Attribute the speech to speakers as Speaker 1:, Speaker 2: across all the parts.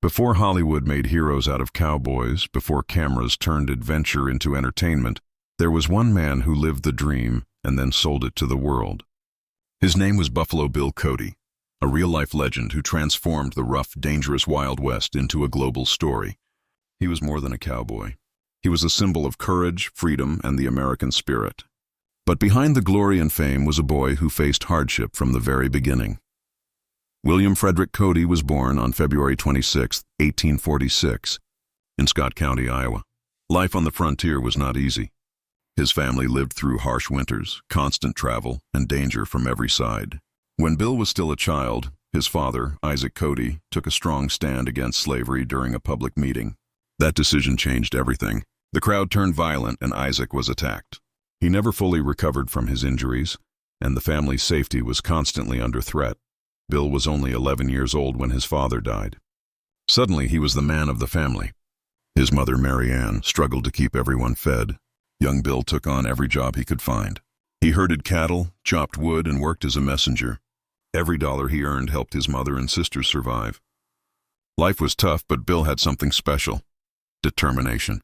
Speaker 1: Before Hollywood made heroes out of cowboys, before cameras turned adventure into entertainment, there was one man who lived the dream and then sold it to the world. His name was Buffalo Bill Cody, a real-life legend who transformed the rough, dangerous Wild West into a global story. He was more than a cowboy. He was a symbol of courage, freedom, and the American spirit. But behind the glory and fame was a boy who faced hardship from the very beginning. William Frederick Cody was born on February 26, 1846, in Scott County, Iowa. Life on the frontier was not easy. His family lived through harsh winters, constant travel, and danger from every side. When Bill was still a child, his father, Isaac Cody, took a strong stand against slavery during a public meeting. That decision changed everything. The crowd turned violent and Isaac was attacked. He never fully recovered from his injuries, and the family's safety was constantly under threat. Bill was only 11 years old when his father died. Suddenly, he was the man of the family. His mother, Mary Ann, struggled to keep everyone fed. Young Bill took on every job he could find. He herded cattle, chopped wood, and worked as a messenger. Every dollar he earned helped his mother and sisters survive. Life was tough, but Bill had something special: determination.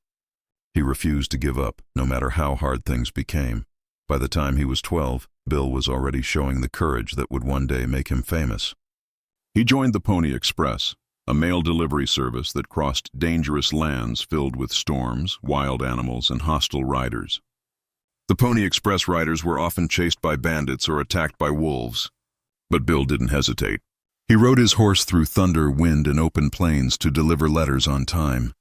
Speaker 1: He refused to give up, no matter how hard things became. By the time he was 12, Bill was already showing the courage that would one day make him famous. He joined the Pony Express, a mail delivery service that crossed dangerous lands filled with storms, wild animals, and hostile riders. The Pony Express riders were often chased by bandits or attacked by wolves. But Bill didn't hesitate. He rode his horse through thunder, wind, and open plains to deliver letters on time.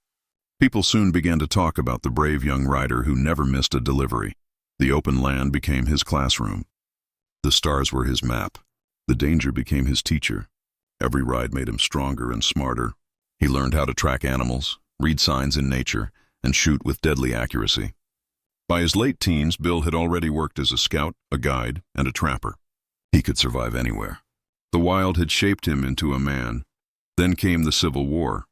Speaker 1: People soon began to talk about the brave young rider who never missed a delivery. The open land became his classroom. The stars were his map. The danger became his teacher. Every ride made him stronger and smarter. He learned how to track animals, read signs in nature, and shoot with deadly accuracy. By his late teens, Bill had already worked as a scout, a guide, and a trapper. He could survive anywhere. The wild had shaped him into a man. Then came the Civil War.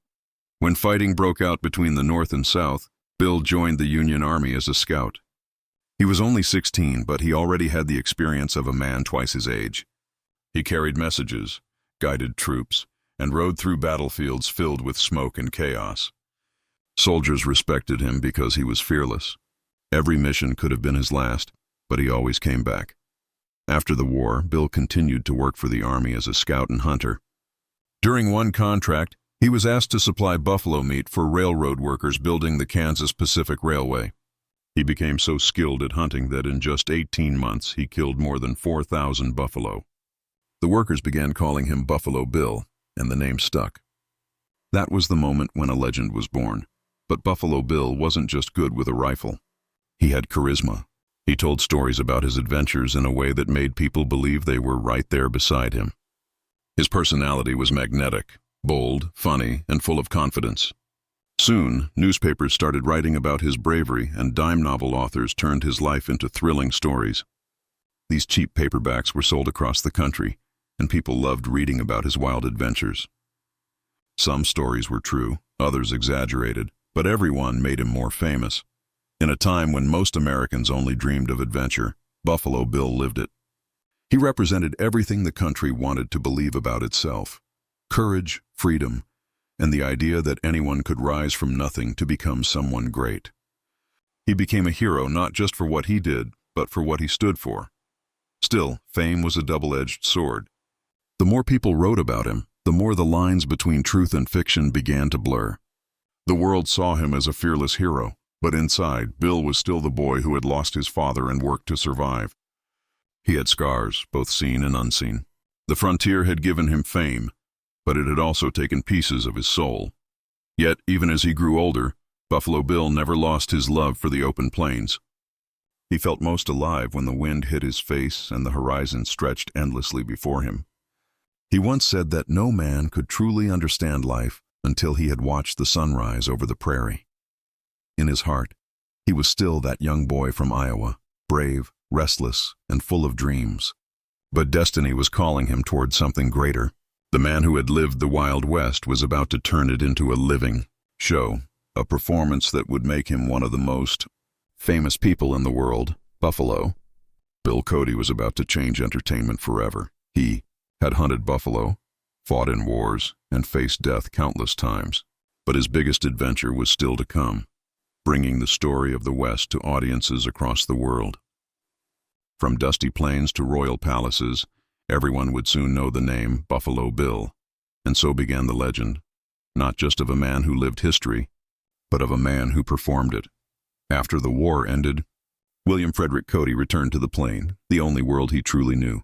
Speaker 1: When fighting broke out between the North and South, Bill joined the Union Army as a scout. He was only 16, but he already had the experience of a man twice his age. He carried messages, guided troops, and rode through battlefields filled with smoke and chaos. Soldiers respected him because he was fearless. Every mission could have been his last, but he always came back. After the war, Bill continued to work for the Army as a scout and hunter. During one contract, he was asked to supply buffalo meat for railroad workers building the Kansas Pacific Railway. He became so skilled at hunting that in just 18 months he killed more than 4,000 buffalo. The workers began calling him Buffalo Bill, and the name stuck. That was the moment when a legend was born. But Buffalo Bill wasn't just good with a rifle. He had charisma. He told stories about his adventures in a way that made people believe they were right there beside him. His personality was magnetic, bold, funny, and full of confidence. Soon, newspapers started writing about his bravery, and dime novel authors turned his life into thrilling stories. These cheap paperbacks were sold across the country, and people loved reading about his wild adventures. Some stories were true, others exaggerated, but everyone made him more famous. In a time when most Americans only dreamed of adventure, Buffalo Bill lived it. He represented everything the country wanted to believe about itself: courage, freedom, and the idea that anyone could rise from nothing to become someone great. He became a hero not just for what he did, but for what he stood for. Still, fame was a double-edged sword. The more people wrote about him, the more the lines between truth and fiction began to blur. The world saw him as a fearless hero, but inside, Bill was still the boy who had lost his father and worked to survive. He had scars, both seen and unseen. The frontier had given him fame, but it had also taken pieces of his soul. Yet, even as he grew older, Buffalo Bill never lost his love for the open plains. He felt most alive when the wind hit his face and the horizon stretched endlessly before him. He once said that no man could truly understand life until he had watched the sunrise over the prairie. In his heart, he was still that young boy from Iowa, brave, restless, and full of dreams. But destiny was calling him toward something greater. The man who had lived the Wild West was about to turn it into a living show, a performance that would make him one of the most famous people in the world. Buffalo Bill Cody was about to change entertainment forever. He had hunted buffalo, fought in wars, and faced death countless times. But his biggest adventure was still to come, bringing the story of the West to audiences across the world. From dusty plains to royal palaces, everyone would soon know the name Buffalo Bill, and so began the legend, not just of a man who lived history, but of a man who performed it. After the war ended, William Frederick Cody returned to the plain, the only world he truly knew.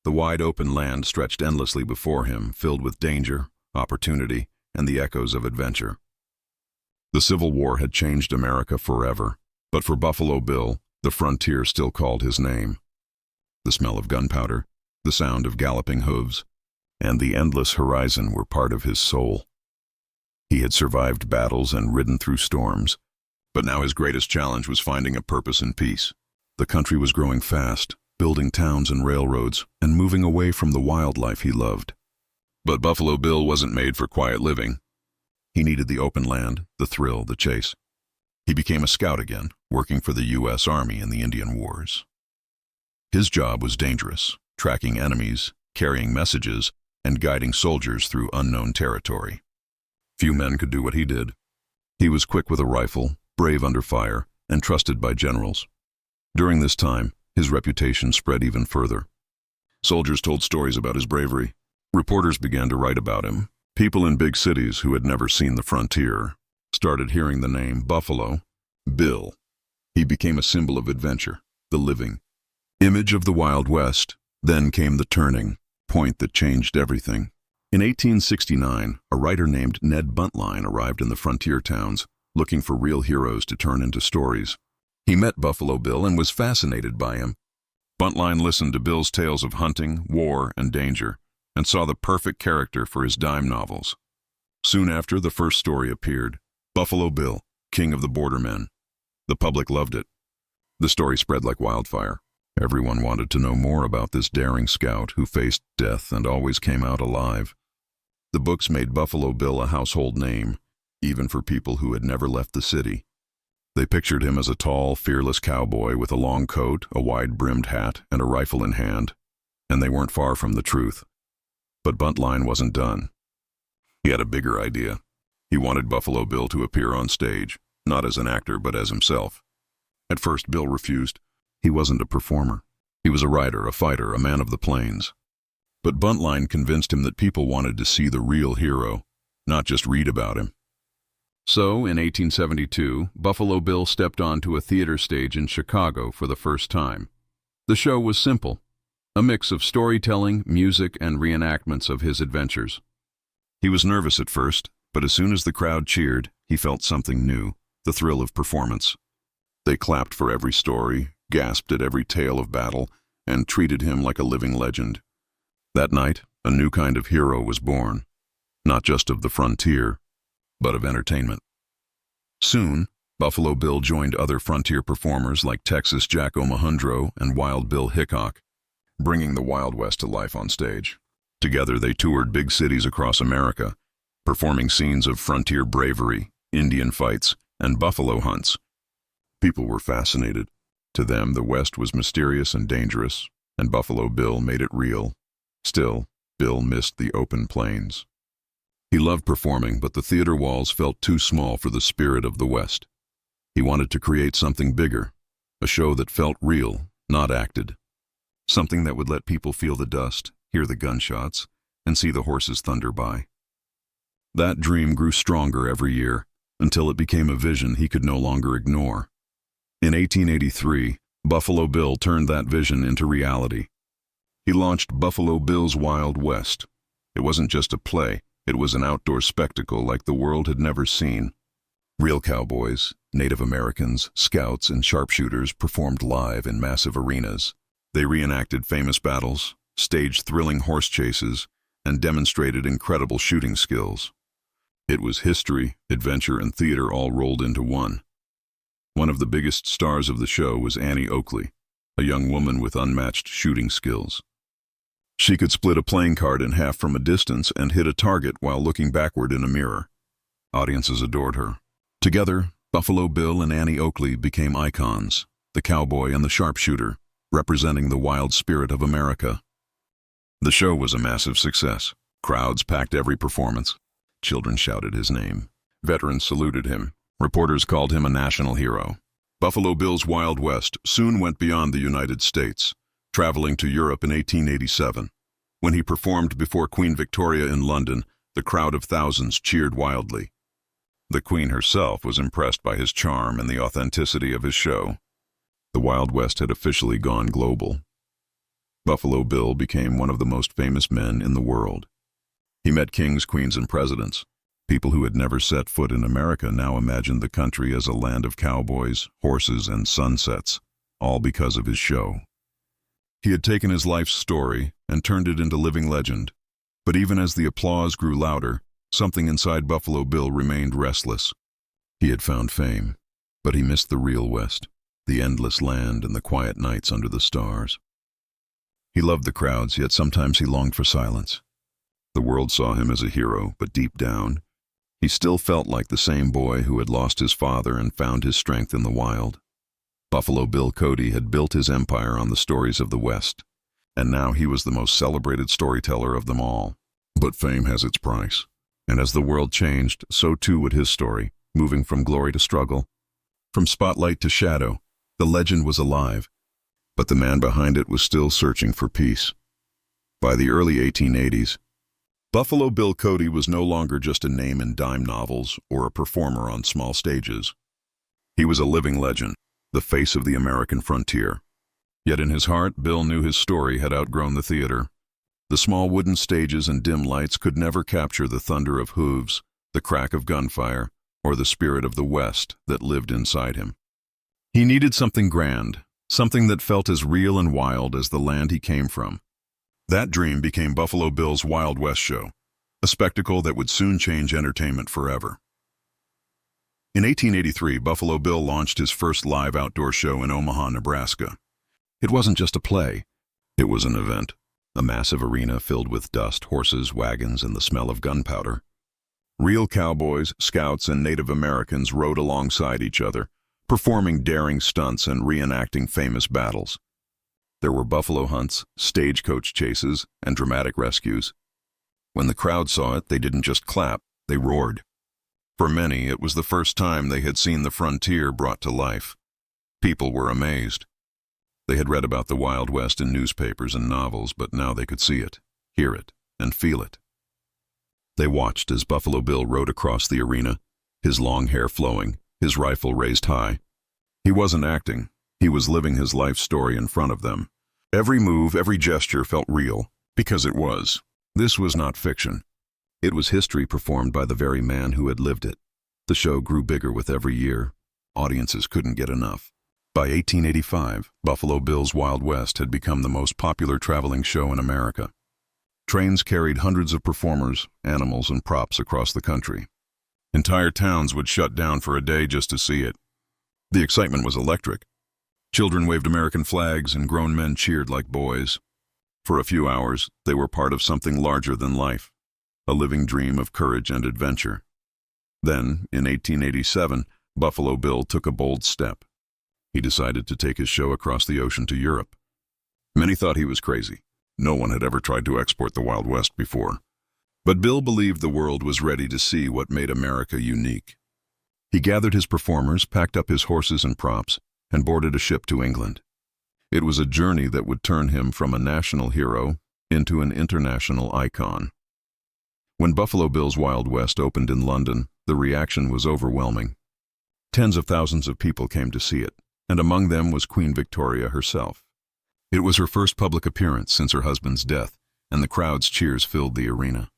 Speaker 1: The wide open land stretched endlessly before him, filled with danger, opportunity, and the echoes of adventure. The Civil War had changed America forever, but for Buffalo Bill, the frontier still called his name. The smell of gunpowder, the sound of galloping hooves, and the endless horizon were part of his soul. He had survived battles and ridden through storms, but now his greatest challenge was finding a purpose in peace. The country was growing fast, building towns and railroads, and moving away from the wildlife he loved. But Buffalo Bill wasn't made for quiet living. He needed the open land, the thrill, the chase. He became a scout again, working for the U.S. Army in the Indian Wars. His job was dangerous, tracking enemies, carrying messages, and guiding soldiers through unknown territory. Few men could do what he did. He was quick with a rifle, brave under fire, and trusted by generals. During this time, his reputation spread even further. Soldiers told stories about his bravery. Reporters began to write about him. People in big cities who had never seen the frontier started hearing the name Buffalo Bill. He became a symbol of adventure, the living image of the Wild West. Then came the turning point that changed everything. In 1869, a writer named Ned Buntline arrived in the frontier towns, looking for real heroes to turn into stories. He met Buffalo Bill and was fascinated by him. Buntline listened to Bill's tales of hunting, war, and danger, and saw the perfect character for his dime novels. Soon after, the first story appeared, Buffalo Bill, King of the Bordermen. The public loved it. The story spread like wildfire. Everyone wanted to know more about this daring scout who faced death and always came out alive. The books made Buffalo Bill a household name, even for people who had never left the city. They pictured him as a tall, fearless cowboy with a long coat, a wide-brimmed hat, and a rifle in hand, and they weren't far from the truth. But Buntline wasn't done. He had a bigger idea. He wanted Buffalo Bill to appear on stage, not as an actor but as himself. At first, Bill refused. He wasn't a performer. He was a rider, a fighter, a man of the plains. But Buntline convinced him that people wanted to see the real hero, not just read about him. So, in 1872, Buffalo Bill stepped onto a theater stage in Chicago for the first time. The show was simple, a mix of storytelling, music, and reenactments of his adventures. He was nervous at first, but as soon as the crowd cheered, he felt something new, the thrill of performance. They clapped for every story, gasped at every tale of battle, and treated him like a living legend. That night, a new kind of hero was born, not just of the frontier, but of entertainment. Soon, Buffalo Bill joined other frontier performers like Texas Jack O'Mahundro and Wild Bill Hickok, bringing the Wild West to life on stage. Together, they toured big cities across America, performing scenes of frontier bravery, Indian fights, and buffalo hunts. People were fascinated. To them, the West was mysterious and dangerous, and Buffalo Bill made it real. Still, Bill missed the open plains. He loved performing, but the theater walls felt too small for the spirit of the West. He wanted to create something bigger, a show that felt real, not acted. Something that would let people feel the dust, hear the gunshots, and see the horses thunder by. That dream grew stronger every year, until it became a vision he could no longer ignore. In 1883, Buffalo Bill turned that vision into reality. He launched Buffalo Bill's Wild West. It wasn't just a play. It was an outdoor spectacle like the world had never seen. Real cowboys, Native Americans, scouts, and sharpshooters performed live in massive arenas. They reenacted famous battles, staged thrilling horse chases, and demonstrated incredible shooting skills. It was history, adventure, and theater all rolled into one. One of the biggest stars of the show was Oakley, a young woman with unmatched shooting skills. She could split a playing card in half from a distance and hit a target while looking backward in a mirror. Audiences adored her. Together, Buffalo Bill and Oakley became icons, the cowboy and the sharpshooter, representing the wild spirit of America. The show was a massive success. Crowds packed every performance. Children shouted his name. Veterans saluted him. Reporters called him a national hero. Buffalo Bill's Wild West soon went beyond the United States, traveling to Europe in 1887. When he performed before Queen Victoria in London, the crowd of thousands cheered wildly. The Queen herself was impressed by his charm and the authenticity of his show. The Wild West had officially gone global. Buffalo Bill became one of the most famous men in the world. He met kings, queens, and presidents. People who had never set foot in America now imagined the country as a land of cowboys, horses, and sunsets, all because of his show. He had taken his life's story and turned it into living legend. But even as the applause grew louder, something inside Buffalo Bill remained restless. He had found fame, but he missed the real West, the endless land and the quiet nights under the stars. He loved the crowds, yet sometimes he longed for silence. The world saw him as a hero, but deep down, he still felt like the same boy who had lost his father and found his strength in the wild. Buffalo Bill Cody had built his empire on the stories of the West, and now he was the most celebrated storyteller of them all. But fame has its price, and as the world changed, so too would his story, moving from glory to struggle. From spotlight to shadow, the legend was alive, but the man behind it was still searching for peace. By the early 1880s, Buffalo Bill Cody was no longer just a name in dime novels or a performer on small stages. He was a living legend, the face of the American frontier. Yet in his heart, Bill knew his story had outgrown the theater. The small wooden stages and dim lights could never capture the thunder of hooves, the crack of gunfire, or the spirit of the West that lived inside him. He needed something grand, something that felt as real and wild as the land he came from. That dream became Buffalo Bill's Wild West show, a spectacle that would soon change entertainment forever. In 1883, Buffalo Bill launched his first live outdoor show in Omaha, Nebraska. It wasn't just a play, it was an event, a massive arena filled with dust, horses, wagons, and the smell of gunpowder. Real cowboys, scouts, and Native Americans rode alongside each other, performing daring stunts and reenacting famous battles. There were buffalo hunts, stagecoach chases, and dramatic rescues. When the crowd saw it, they didn't just clap, they roared. For many, it was the first time they had seen the frontier brought to life. People were amazed. They had read about the Wild West in newspapers and novels, but now they could see it, hear it, and feel it. They watched as Buffalo Bill rode across the arena, his long hair flowing, his rifle raised high. He wasn't acting, he was living his life story in front of them. Every move, every gesture felt real, because it was. This was not fiction. It was history performed by the very man who had lived it. The show grew bigger with every year. Audiences couldn't get enough. By 1885, Buffalo Bill's Wild West had become the most popular traveling show in America. Trains carried hundreds of performers, animals, and props across the country. Entire towns would shut down for a day just to see it. The excitement was electric. Children waved American flags and grown men cheered like boys. For a few hours, they were part of something larger than life, a living dream of courage and adventure. Then, in 1887, Buffalo Bill took a bold step. He decided to take his show across the ocean to Europe. Many thought he was crazy. No one had ever tried to export the Wild West before. But Bill believed the world was ready to see what made America unique. He gathered his performers, packed up his horses and props, and boarded a ship to England. It was a journey that would turn him from a national hero into an international icon. When Buffalo Bill's Wild West opened in London, the reaction was overwhelming. Tens of thousands of people came to see it, and among them was Queen Victoria herself. It was her first public appearance since her husband's death, and the crowd's cheers filled the arena.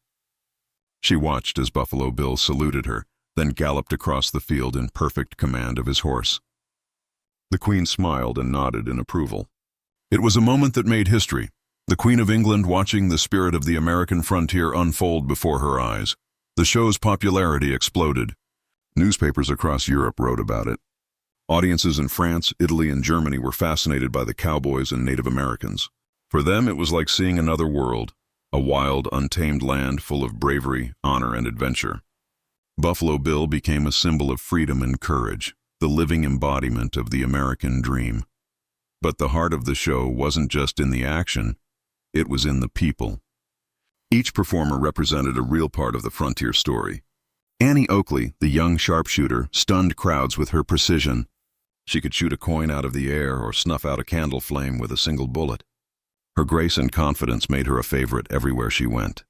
Speaker 1: She watched as Buffalo Bill saluted her, then galloped across the field in perfect command of his horse. The Queen smiled and nodded in approval. It was a moment that made history, the Queen of England watching the spirit of the American frontier unfold before her eyes. The show's popularity exploded. Newspapers across Europe wrote about it. Audiences in France, Italy, and Germany were fascinated by the cowboys and Native Americans. For them, it was like seeing another world, a wild, untamed land full of bravery, honor, and adventure. Buffalo Bill became a symbol of freedom and courage, the living embodiment of the American dream. But the heart of the show wasn't just in the action, it was in the people. Each performer represented a real part of the frontier story. Annie Oakley, the young sharpshooter, stunned crowds with her precision. She could shoot a coin out of the air or snuff out a candle flame with a single bullet. Her grace and confidence made her a favorite everywhere she went.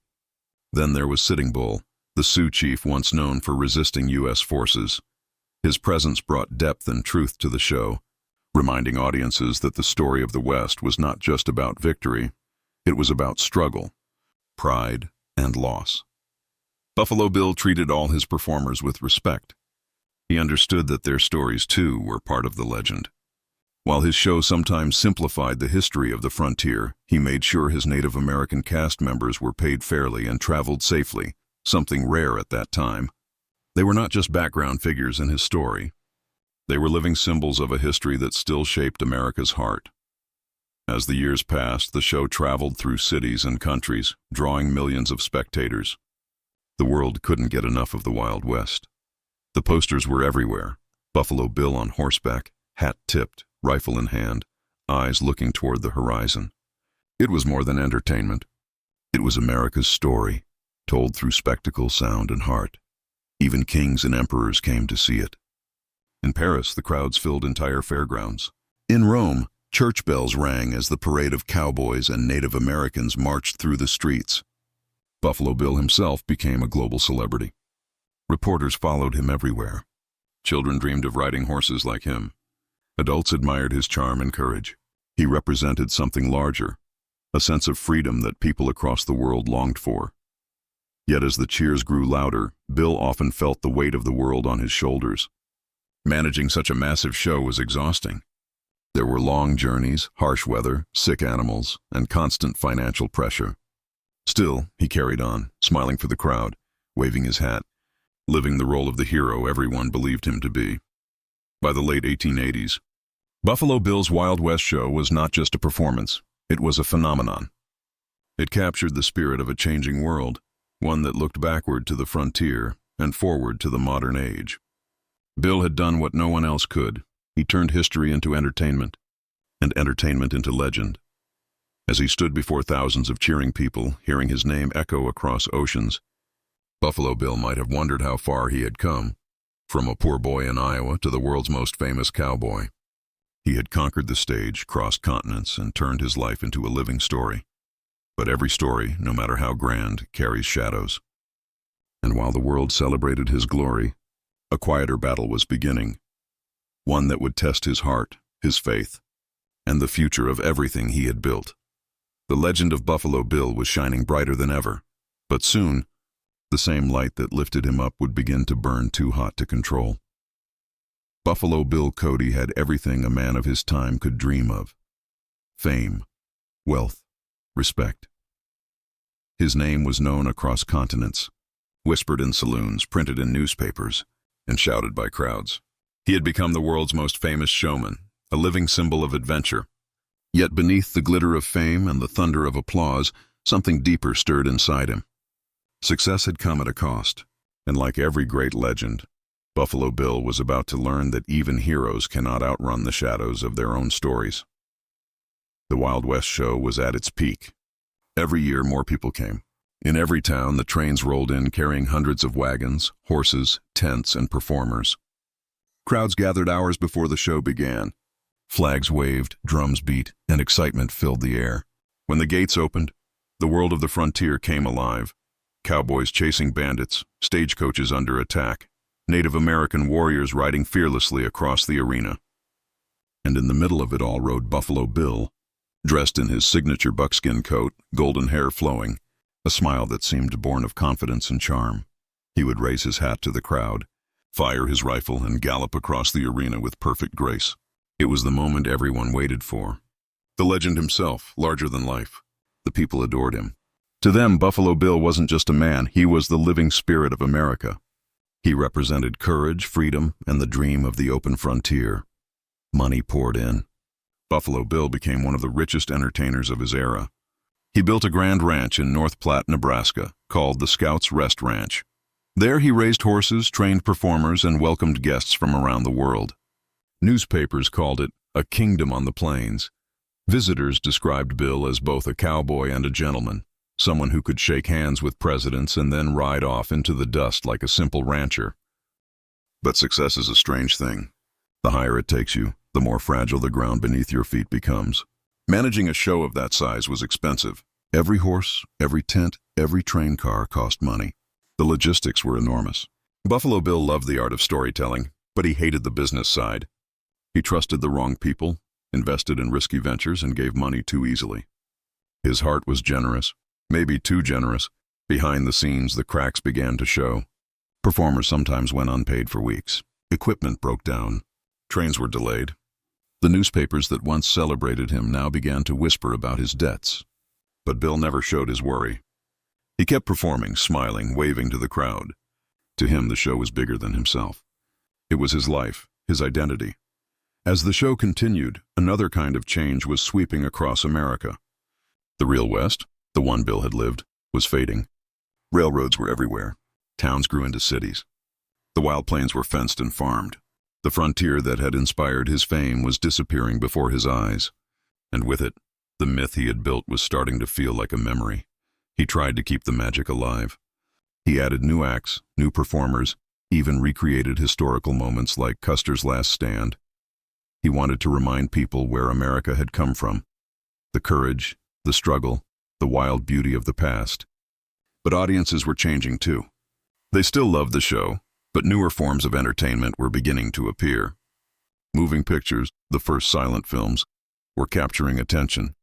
Speaker 1: Then there was Sitting Bull, the Sioux chief once known for resisting U.S. forces. His presence brought depth and truth to the show, reminding audiences that the story of the West was not just about victory, it was about struggle, pride, and loss. Buffalo Bill treated all his performers with respect. He understood that their stories, too, were part of the legend. While his show sometimes simplified the history of the frontier, he made sure his Native American cast members were paid fairly and traveled safely, something rare at that time. They were not just background figures in his story. They were living symbols of a history that still shaped America's heart. As the years passed, the show traveled through cities and countries, drawing millions of spectators. The world couldn't get enough of the Wild West. The posters were everywhere. Buffalo Bill on horseback, hat tipped, rifle in hand, eyes looking toward the horizon. It was more than entertainment. It was America's story, told through spectacle, sound, and heart. Even kings and emperors came to see it. In Paris, the crowds filled entire fairgrounds. In Rome, church bells rang as the parade of cowboys and Native Americans marched through the streets. Buffalo Bill himself became a global celebrity. Reporters followed him everywhere. Children dreamed of riding horses like him. Adults admired his charm and courage. He represented something larger, a sense of freedom that people across the world longed for. Yet as the cheers grew louder, Bill often felt the weight of the world on his shoulders. Managing such a massive show was exhausting. There were long journeys, harsh weather, sick animals, and constant financial pressure. Still, he carried on, smiling for the crowd, waving his hat, living the role of the hero everyone believed him to be. By the late 1880s, Buffalo Bill's Wild West show was not just a performance, it was a phenomenon. It captured the spirit of a changing world, one that looked backward to the frontier and forward to the modern age. Bill had done what no one else could. He turned history into entertainment, and entertainment into legend. As he stood before thousands of cheering people, hearing his name echo across oceans, Buffalo Bill might have wondered how far he had come, from a poor boy in Iowa to the world's most famous cowboy. He had conquered the stage, crossed continents, and turned his life into a living story. But every story, no matter how grand, carries shadows. And while the world celebrated his glory, a quieter battle was beginning, one that would test his heart, his faith, and the future of everything he had built. The legend of Buffalo Bill was shining brighter than ever, but soon, the same light that lifted him up would begin to burn too hot to control. Buffalo Bill Cody had everything a man of his time could dream of: fame, wealth, respect. His name was known across continents, whispered in saloons, printed in newspapers, and shouted by crowds. He had become the world's most famous showman, a living symbol of adventure. Yet beneath the glitter of fame and the thunder of applause, something deeper stirred inside him. Success had come at a cost, and like every great legend, Buffalo Bill was about to learn that even heroes cannot outrun the shadows of their own stories. The Wild West show was at its peak. Every year more people came. In every town, the trains rolled in carrying hundreds of wagons, horses, tents, and performers. Crowds gathered hours before the show began. Flags waved, drums beat, and excitement filled the air. When the gates opened, the world of the frontier came alive. Cowboys chasing bandits, stagecoaches under attack, Native American warriors riding fearlessly across the arena. And in the middle of it all rode Buffalo Bill, dressed in his signature buckskin coat, golden hair flowing, a smile that seemed born of confidence and charm. He would raise his hat to the crowd, fire his rifle, and gallop across the arena with perfect grace. It was the moment everyone waited for. The legend himself, larger than life. The people adored him. To them, Buffalo Bill wasn't just a man, he was the living spirit of America. He represented courage, freedom, and the dream of the open frontier. Money poured in. Buffalo Bill became one of the richest entertainers of his era. He built a grand ranch in North Platte, Nebraska, called the Scouts Rest Ranch. There he raised horses, trained performers, and welcomed guests from around the world. Newspapers called it a kingdom on the plains. Visitors described Bill as both a cowboy and a gentleman. someone who could shake hands with presidents and then ride off into the dust like a simple rancher. But success is a strange thing. The higher it takes you, the more fragile the ground beneath your feet becomes. Managing a show of that size was expensive. Every horse, every tent, every train car cost money. The logistics were enormous. Buffalo Bill loved the art of storytelling, but he hated the business side. He trusted the wrong people, invested in risky ventures, and gave money too easily. His heart was generous, maybe too generous. Behind the scenes, the cracks began to show. Performers sometimes went unpaid for weeks. Equipment broke down. Trains were delayed. The newspapers that once celebrated him now began to whisper about his debts. But Bill never showed his worry. He kept performing, smiling, waving to the crowd. To him, the show was bigger than himself. It was his life, his identity. As the show continued, another kind of change was sweeping across America. The real West, the one Bill had lived, was fading. Railroads were everywhere. Towns grew into cities. The wild plains were fenced and farmed. The frontier that had inspired his fame was disappearing before his eyes. And with it, the myth he had built was starting to feel like a memory. He tried to keep the magic alive. He added new acts, new performers, even recreated historical moments like Custer's Last Stand. He wanted to remind people where America had come from. The courage, the struggle, the wild beauty of the past. But audiences were changing too. They still loved the show, but newer forms of entertainment were beginning to appear. Moving pictures, the first silent films, were capturing attention.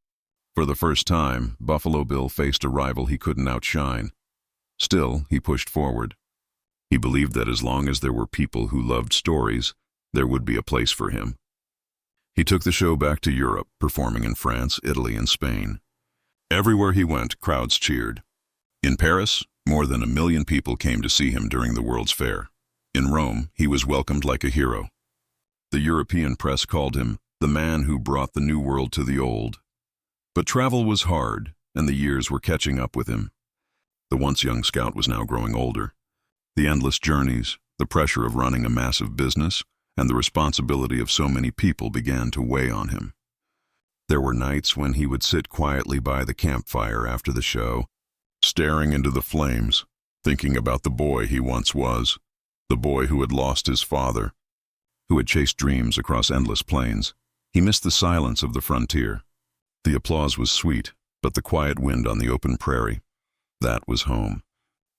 Speaker 1: For the first time, Buffalo Bill faced a rival he couldn't outshine. Still, he pushed forward. He believed that as long as there were people who loved stories, there would be a place for him. He took the show back to Europe, performing in France, Italy, and Spain. Everywhere he went, crowds cheered. In Paris, more than 1 million people came to see him during the World's Fair. In Rome, he was welcomed like a hero. The European press called him the man who brought the new world to the old. But travel was hard, and the years were catching up with him. The once young scout was now growing older. The endless journeys, the pressure of running a massive business, and the responsibility of so many people began to weigh on him. There were nights when he would sit quietly by the campfire after the show, staring into the flames, thinking about the boy he once was, the boy who had lost his father, who had chased dreams across endless plains. He missed the silence of the frontier. The applause was sweet, but the quiet wind on the open prairie, that was home.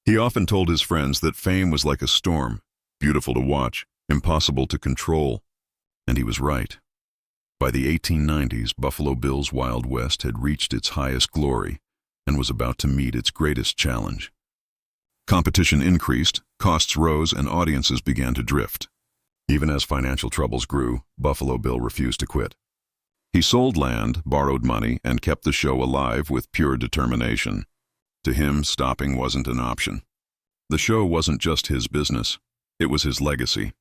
Speaker 1: He often told his friends that fame was like a storm, beautiful to watch, impossible to control. And he was right. By the 1890s, Buffalo Bill's Wild West had reached its highest glory and was about to meet its greatest challenge. Competition increased, costs rose, and audiences began to drift. Even as financial troubles grew, Buffalo Bill refused to quit. He sold land, borrowed money, and kept the show alive with pure determination. To him, stopping wasn't an option. The show wasn't just his business, it was his legacy.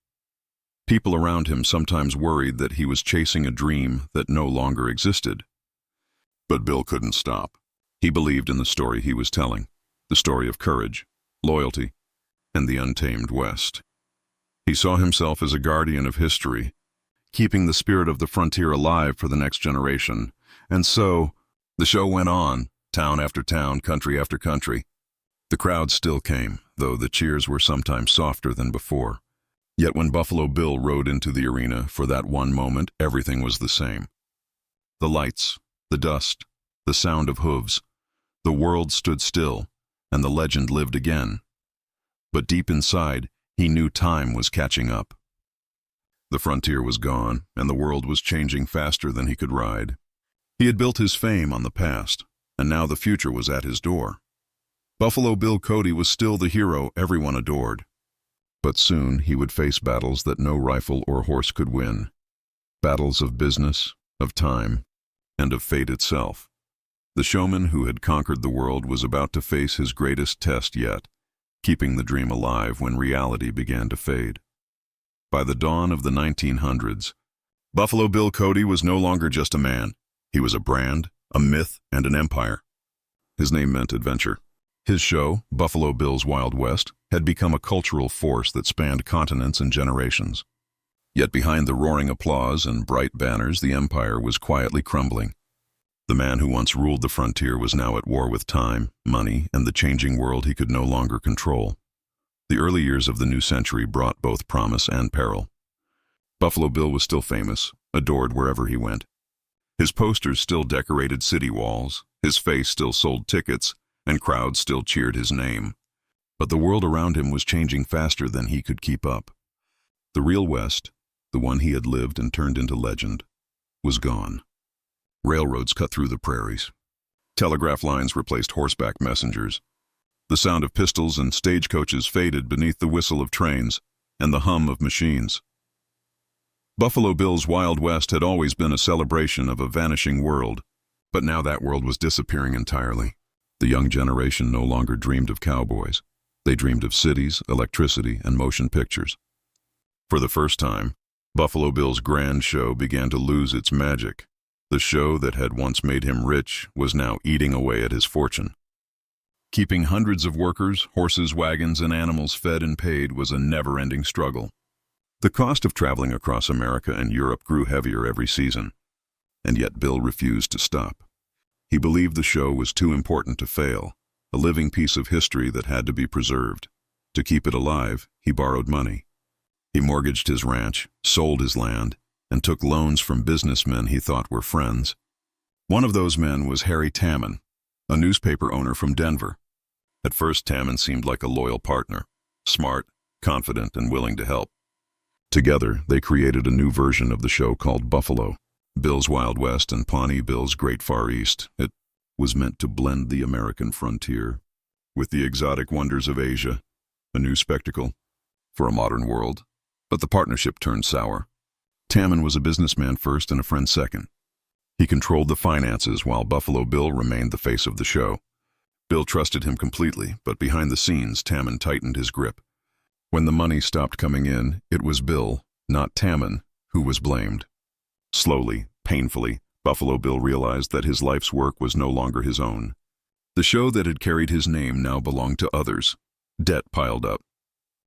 Speaker 1: People around him sometimes worried that he was chasing a dream that no longer existed. But Bill couldn't stop. He believed in the story he was telling, the story of courage, loyalty, and the untamed West. He saw himself as a guardian of history, keeping the spirit of the frontier alive for the next generation. And so, the show went on, town after town, country after country. The crowds still came, though the cheers were sometimes softer than before. Yet when Buffalo Bill rode into the arena, for that one moment, everything was the same. The lights, the dust, the sound of hooves. The world stood still, and the legend lived again. But deep inside, he knew time was catching up. The frontier was gone, and the world was changing faster than he could ride. He had built his fame on the past, and now the future was at his door. Buffalo Bill Cody was still the hero everyone adored. But soon he would face battles that no rifle or horse could win. Battles of business, of time, and of fate itself. The showman who had conquered the world was about to face his greatest test yet, keeping the dream alive when reality began to fade. By the dawn of the 1900s, Buffalo Bill Cody was no longer just a man. He was a brand, a myth, and an empire. His name meant adventure. His show, Buffalo Bill's Wild West, had become a cultural force that spanned continents and generations. Yet behind the roaring applause and bright banners, the empire was quietly crumbling. The man who once ruled the frontier was now at war with time, money, and the changing world he could no longer control. The early years of the new century brought both promise and peril. Buffalo Bill was still famous, adored wherever he went. His posters still decorated city walls, his face still sold tickets, and crowds still cheered his name. But the world around him was changing faster than he could keep up. The real West, the one he had lived and turned into legend, was gone. Railroads cut through the prairies. Telegraph lines replaced horseback messengers. The sound of pistols and stagecoaches faded beneath the whistle of trains and the hum of machines. Buffalo Bill's Wild West had always been a celebration of a vanishing world, but now that world was disappearing entirely. The young generation no longer dreamed of cowboys. They dreamed of cities, electricity, and motion pictures. For the first time, Buffalo Bill's grand show began to lose its magic. The show that had once made him rich was now eating away at his fortune. Keeping hundreds of workers, horses, wagons, and animals fed and paid was a never-ending struggle. The cost of traveling across America and Europe grew heavier every season, and yet Bill refused to stop. He believed the show was too important to fail, a living piece of history that had to be preserved. To keep it alive, he borrowed money. He mortgaged his ranch, sold his land, and took loans from businessmen he thought were friends. One of those men was Harry Tamman, a newspaper owner from Denver. At first, Tamman seemed like a loyal partner, smart, confident, and willing to help. Together, they created a new version of the show called Buffalo, Bill's Wild West and Pawnee Bill's Great Far East. It was meant to blend the American frontier with the exotic wonders of Asia, a new spectacle for a modern world. But the partnership turned sour. Tamman was a businessman first and a friend second. He controlled the finances while Buffalo Bill remained the face of the show. Bill trusted him completely, but behind the scenes, Tamman tightened his grip. When the money stopped coming in, it was Bill, not Tamman, who was blamed. Slowly, painfully, Buffalo Bill realized that his life's work was no longer his own. The show that had carried his name now belonged to others. Debt piled up.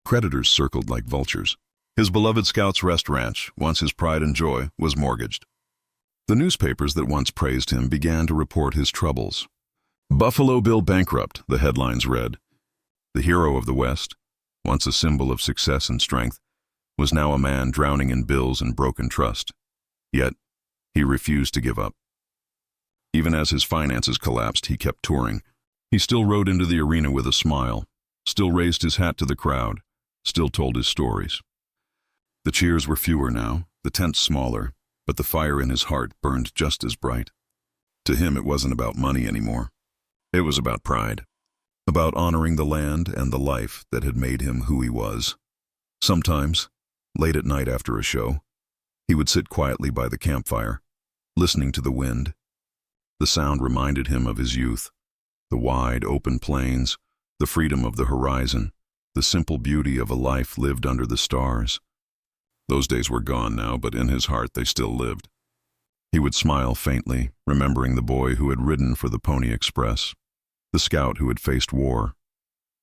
Speaker 1: Creditors circled like vultures. His beloved Scouts Rest Ranch, once his pride and joy, was mortgaged. The newspapers that once praised him began to report his troubles. Buffalo Bill bankrupt, the headlines read. The hero of the West, once a symbol of success and strength, was now a man drowning in bills and broken trust. Yet, he refused to give up. Even as his finances collapsed, he kept touring. He still rode into the arena with a smile, still raised his hat to the crowd, still told his stories. The cheers were fewer now, the tents smaller, but the fire in his heart burned just as bright. To him, it wasn't about money anymore. It was about pride, about honoring the land and the life that had made him who he was. Sometimes, late at night after a show, he would sit quietly by the campfire, listening to the wind. The sound reminded him of his youth, the wide, open plains, the freedom of the horizon, the simple beauty of a life lived under the stars. Those days were gone now, but in his heart they still lived. He would smile faintly, remembering the boy who had ridden for the Pony Express, the scout who had faced war,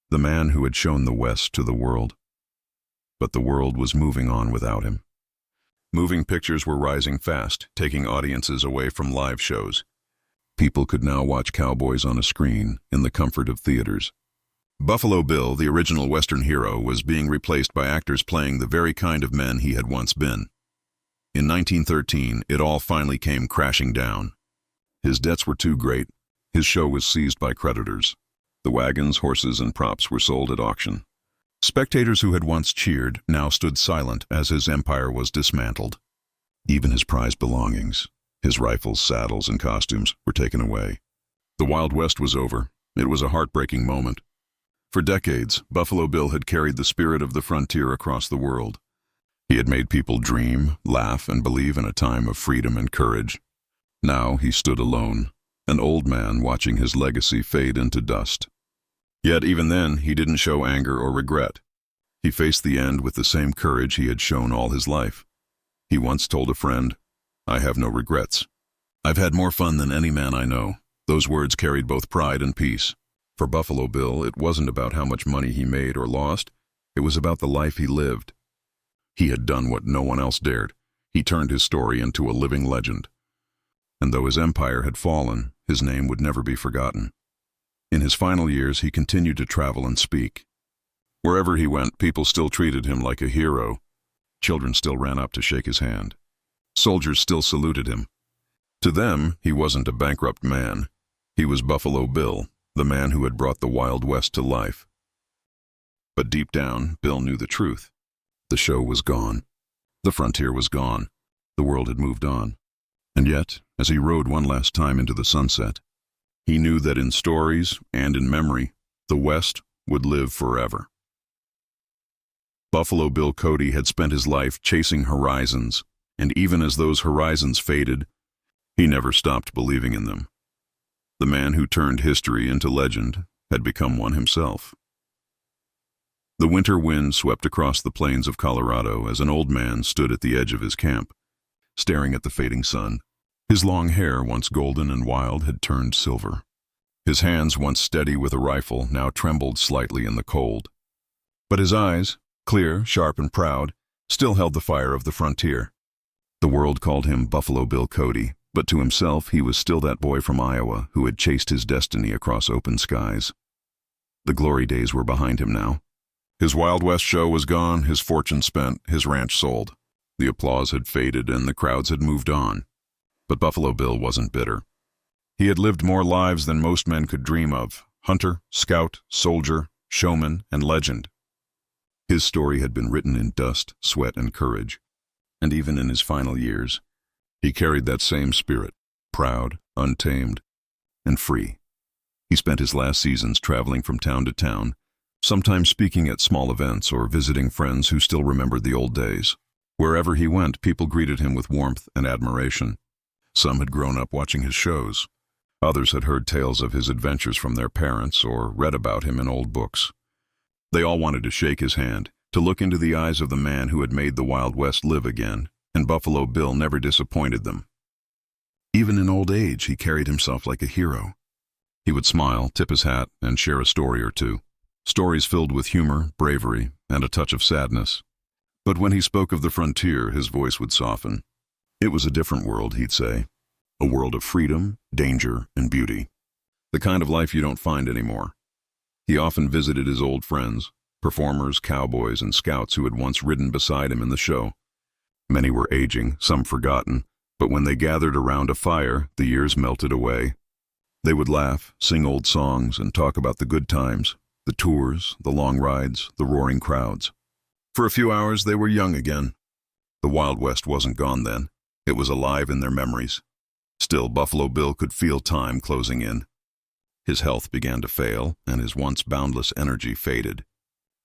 Speaker 1: the man who had shown the West to the world. But the world was moving on without him. Moving pictures were rising fast, taking audiences away from live shows. People could now watch cowboys on a screen in the comfort of theaters. Buffalo Bill, the original Western hero, was being replaced by actors playing the very kind of men he had once been. In 1913, it all finally came crashing down. His debts were too great. His show was seized by creditors. The wagons, horses, and props were sold at auction. Spectators who had once cheered now stood silent as his empire was dismantled. Even his prized belongings, his rifles, saddles, and costumes, were taken away. The Wild West was over. It was a heartbreaking moment. For decades, Buffalo Bill had carried the spirit of the frontier across the world. He had made people dream, laugh, and believe in a time of freedom and courage. Now he stood alone, an old man watching his legacy fade into dust. Yet even then, he didn't show anger or regret. He faced the end with the same courage he had shown all his life. He once told a friend, "I have no regrets. I've had more fun than any man I know." Those words carried both pride and peace. For Buffalo Bill, it wasn't about how much money he made or lost. It was about the life he lived. He had done what no one else dared. He turned his story into a living legend. and though his empire had fallen, his name would never be forgotten. In his final years, he continued to travel and speak. Wherever he went, people still treated him like a hero. Children still ran up to shake his hand. Soldiers still saluted him. To them, he wasn't a bankrupt man. He was Buffalo Bill, the man who had brought the Wild West to life. But deep down, Bill knew the truth. The show was gone. The frontier was gone. The world had moved on. And yet, as he rode one last time into the sunset, he knew that in stories and in memory, the West would live forever. Buffalo Bill Cody had spent his life chasing horizons, and even as those horizons faded, he never stopped believing in them. The man who turned history into legend had become one himself. The winter wind swept across the plains of Colorado as an old man stood at the edge of his camp, staring at the fading sun. His long hair, once golden and wild, had turned silver. His hands, once steady with a rifle, now trembled slightly in the cold. But his eyes, clear, sharp, and proud, still held the fire of the frontier. The world called him Buffalo Bill Cody, but to himself he was still that boy from Iowa who had chased his destiny across open skies. The glory days were behind him now. His Wild West show was gone, his fortune spent, his ranch sold. The applause had faded and the crowds had moved on. But Buffalo Bill wasn't bitter. He had lived more lives than most men could dream of: hunter, scout, soldier, showman, and legend. His story had been written in dust, sweat, and courage. And even in his final years, he carried that same spirit, proud, untamed, and free. He spent his last seasons traveling from town to town, sometimes speaking at small events or visiting friends who still remembered the old days. Wherever he went, people greeted him with warmth and admiration. Some had grown up watching his shows. Others had heard tales of his adventures from their parents or read about him in old books. They all wanted to shake his hand, to look into the eyes of the man who had made the Wild West live again, and Buffalo Bill never disappointed them. Even in old age, he carried himself like a hero. He would smile, tip his hat, and share a story or two. Stories filled with humor, bravery, and a touch of sadness. But when he spoke of the frontier, his voice would soften. It was a different world, he'd say. A world of freedom, danger, and beauty. The kind of life you don't find anymore. He often visited his old friends, performers, cowboys, and scouts who had once ridden beside him in the show. Many were aging, some forgotten, but when they gathered around a fire, the years melted away. They would laugh, sing old songs, and talk about the good times, the tours, the long rides, the roaring crowds. For a few hours, they were young again. The Wild West wasn't gone then. It was alive in their memories. Still, Buffalo Bill could feel time closing in. His health began to fail, and his once boundless energy faded.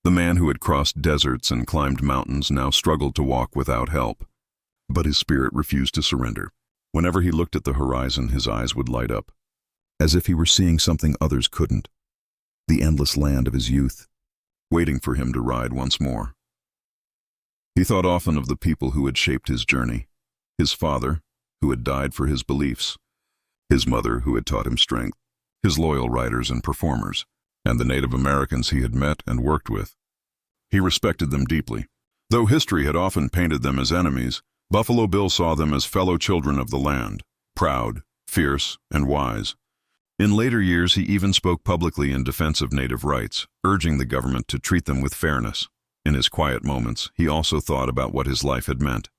Speaker 1: The man who had crossed deserts and climbed mountains now struggled to walk without help. But his spirit refused to surrender. Whenever he looked at the horizon, his eyes would light up, as if he were seeing something others couldn't. The endless land of his youth, waiting for him to ride once more. He thought often of the people who had shaped his journey. His father, who had died for his beliefs. His mother, who had taught him strength. His loyal riders and performers, and the Native Americans he had met and worked with. He respected them deeply. Though history had often painted them as enemies, Buffalo Bill saw them as fellow children of the land, proud, fierce, and wise. In later years, he even spoke publicly in defense of Native rights, urging the government to treat them with fairness. In his quiet moments, he also thought about what his life had meant.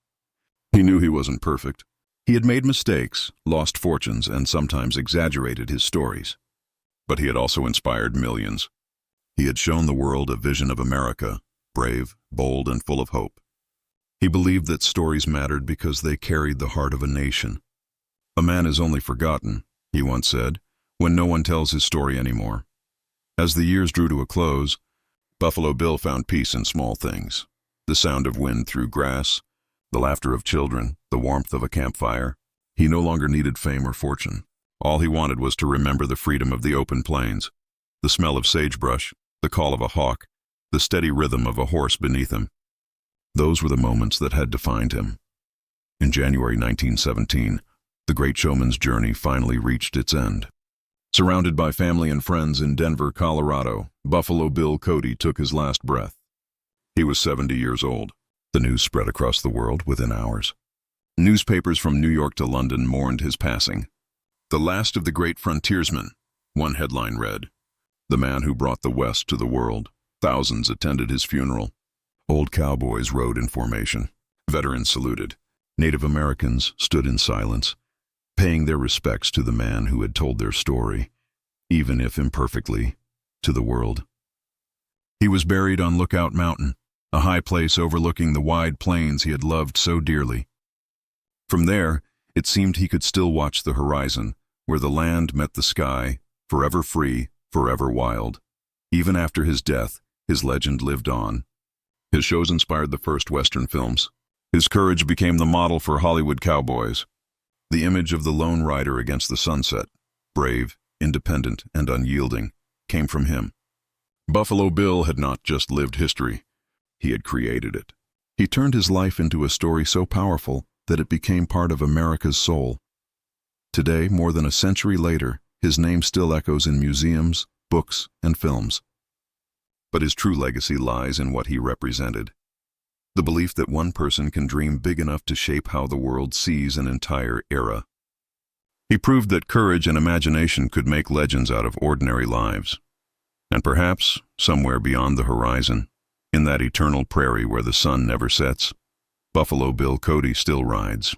Speaker 1: He knew he wasn't perfect. He had made mistakes, lost fortunes, and sometimes exaggerated his stories. But he had also inspired millions. He had shown the world a vision of America, brave, bold, and full of hope. He believed that stories mattered because they carried the heart of a nation. A man is only forgotten, he once said, when no one tells his story anymore. As the years drew to a close, Buffalo Bill found peace in small things. The sound of wind through grass, the laughter of children, the warmth of a campfire. He no longer needed fame or fortune. All he wanted was to remember the freedom of the open plains, the smell of sagebrush, the call of a hawk, the steady rhythm of a horse beneath him. Those were the moments that had defined him. In January 1917, the great showman's journey finally reached its end. Surrounded by family and friends in Denver, Colorado, Buffalo Bill Cody took his last breath. He was 70 years old. The news spread across the world within hours. Newspapers from New York to London mourned his passing. "The last of the great frontiersmen," one headline read. "The man who brought the West to the world." Thousands attended his funeral. Old cowboys rode in formation. Veterans saluted. Native Americans stood in silence, paying their respects to the man who had told their story, even if imperfectly, to the world. He was buried on Lookout Mountain, a high place overlooking the wide plains he had loved so dearly. From there, it seemed he could still watch the horizon, where the land met the sky, forever free, forever wild. Even after his death, his legend lived on. His shows inspired the first Western films. His courage became the model for Hollywood cowboys. The image of the lone rider against the sunset, brave, independent, and unyielding, came from him. Buffalo Bill had not just lived history. He had created it. He turned his life into a story so powerful that it became part of America's soul. Today, more than a century later, his name still echoes in museums, books, and films. But his true legacy lies in what he represented. The belief that one person can dream big enough to shape how the world sees an entire era. He proved that courage and imagination could make legends out of ordinary lives. And perhaps, somewhere beyond the horizon, in that eternal prairie where the sun never sets, Buffalo Bill Cody still rides.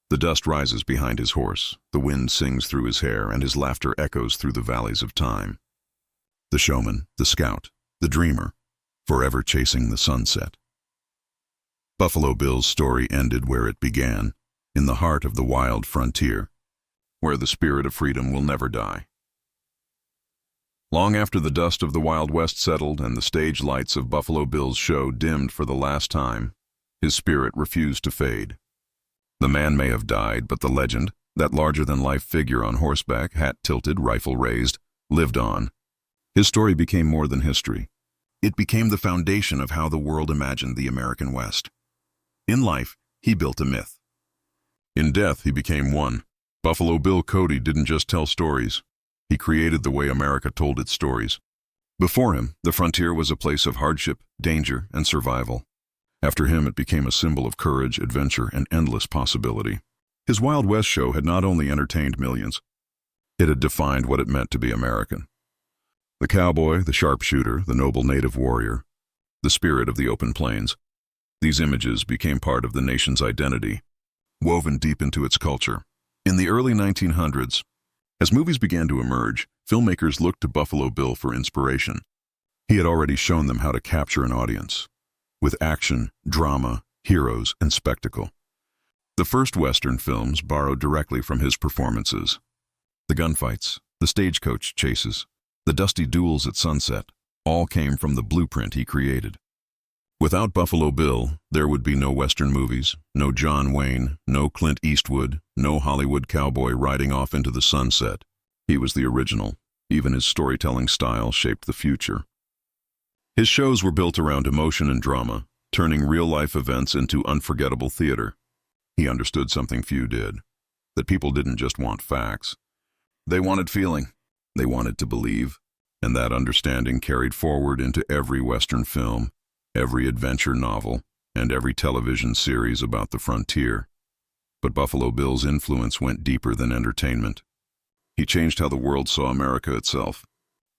Speaker 1: The dust rises behind his horse, the wind sings through his hair, and his laughter echoes through the valleys of time. The showman, the scout, the dreamer, forever chasing the sunset. Buffalo Bill's story ended where it began, in the heart of the wild frontier, where the spirit of freedom will never die. Long after the dust of the Wild West settled and the stage lights of Buffalo Bill's show dimmed for the last time, his spirit refused to fade. The man may have died, but the legend, that larger-than-life figure on horseback, hat tilted, rifle raised, lived on. His story became more than history. It became the foundation of how the world imagined the American West. In life, he built a myth. In death, he became one. Buffalo Bill Cody didn't just tell stories. He created the way America told its stories. Before him, the frontier was a place of hardship, danger, and survival. After him, it became a symbol of courage, adventure, and endless possibility. His Wild West show had not only entertained millions, it had defined what it meant to be American. The cowboy, the sharpshooter, the noble native warrior, the spirit of the open plains. These images became part of the nation's identity, woven deep into its culture. In the early 1900s, as movies began to emerge, filmmakers looked to Buffalo Bill for inspiration. He had already shown them how to capture an audience, with action, drama, heroes, and spectacle. The first Western films borrowed directly from his performances. The gunfights, the stagecoach chases, the dusty duels at sunset, all came from the blueprint he created. Without Buffalo Bill, there would be no Western movies, no John Wayne, no Clint Eastwood, no Hollywood cowboy riding off into the sunset. He was the original. Even his storytelling style shaped the future. His shows were built around emotion and drama, turning real-life events into unforgettable theater. He understood something few did, that people didn't just want facts. They wanted feeling. They wanted to believe. And that understanding carried forward into every Western film, every adventure novel, and every television series about the frontier. But Buffalo Bill's influence went deeper than entertainment. He changed how the world saw America itself.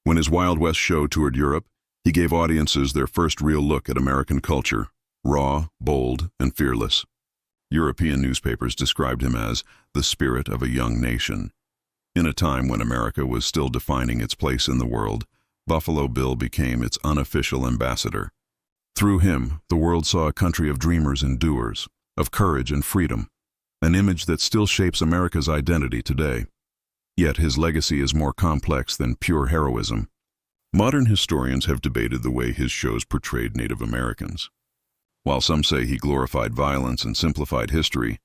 Speaker 1: When his Wild West show toured Europe, he gave audiences their first real look at American culture, raw, bold, and fearless. European newspapers described him as the spirit of a young nation. In a time when America was still defining its place in the world, Buffalo Bill became its unofficial ambassador. Through him, the world saw a country of dreamers and doers, of courage and freedom, an image that still shapes America's identity today. Yet his legacy is more complex than pure heroism. Modern historians have debated the way his shows portrayed Native Americans. While some say he glorified violence and simplified history,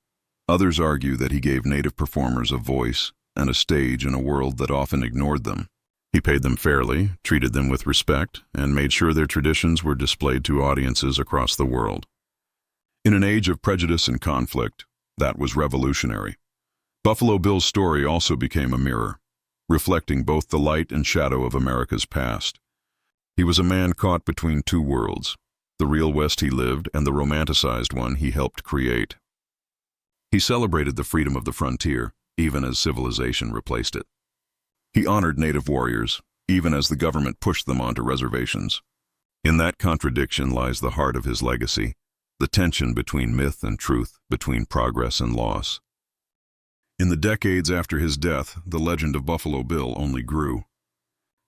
Speaker 1: others argue that he gave Native performers a voice and a stage in a world that often ignored them. He paid them fairly, treated them with respect, and made sure their traditions were displayed to audiences across the world. In an age of prejudice and conflict, that was revolutionary. Buffalo Bill's story also became a mirror, reflecting both the light and shadow of America's past. He was a man caught between two worlds, the real West he lived and the romanticized one he helped create. He celebrated the freedom of the frontier, even as civilization replaced it. He honored native warriors, even as the government pushed them onto reservations. In that contradiction lies the heart of his legacy, the tension between myth and truth, between progress and loss. In the decades after his death, the legend of Buffalo Bill only grew.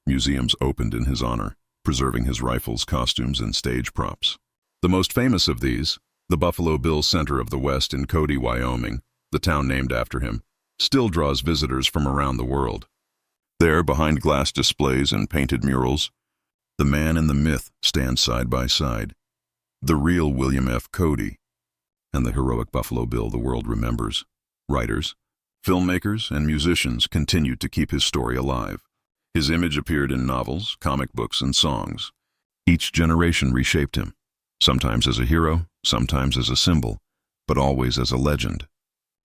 Speaker 1: Museums opened in his honor, preserving his rifles, costumes, and stage props. The most famous of these, the Buffalo Bill Center of the West in Cody, Wyoming, the town named after him, still draws visitors from around the world. There, behind glass displays and painted murals, the man and the myth stand side by side. The real William F. Cody and the heroic Buffalo Bill the world remembers. Writers, filmmakers, and musicians continued to keep his story alive. His image appeared in novels, comic books, and songs. Each generation reshaped him, sometimes as a hero, sometimes as a symbol, but always as a legend.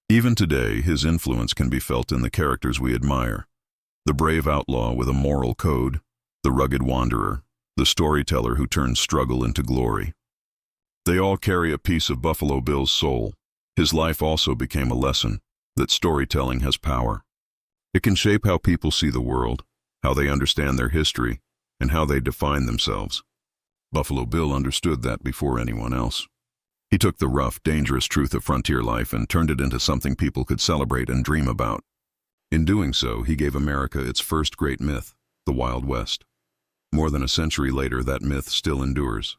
Speaker 1: Even today, his influence can be felt in the characters we admire. The brave outlaw with a moral code, the rugged wanderer, the storyteller who turns struggle into glory. They all carry a piece of Buffalo Bill's soul. His life also became a lesson that storytelling has power. It can shape how people see the world, how they understand their history, and how they define themselves. Buffalo Bill understood that before anyone else. He took the rough, dangerous truth of frontier life and turned it into something people could celebrate and dream about. In doing so, he gave America its first great myth, the Wild West. More than a century later, that myth still endures.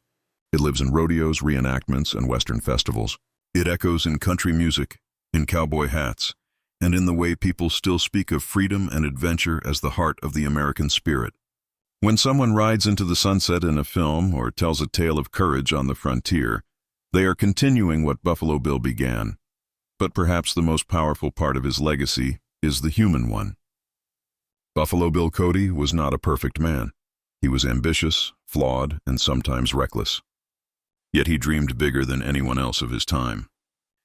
Speaker 1: It lives in rodeos, reenactments, and Western festivals. It echoes in country music, in cowboy hats, and in the way people still speak of freedom and adventure as the heart of the American spirit. When someone rides into the sunset in a film or tells a tale of courage on the frontier, they are continuing what Buffalo Bill began. But perhaps the most powerful part of his legacy is the human one. Buffalo Bill Cody was not a perfect man. He was ambitious, flawed, and sometimes reckless. Yet he dreamed bigger than anyone else of his time.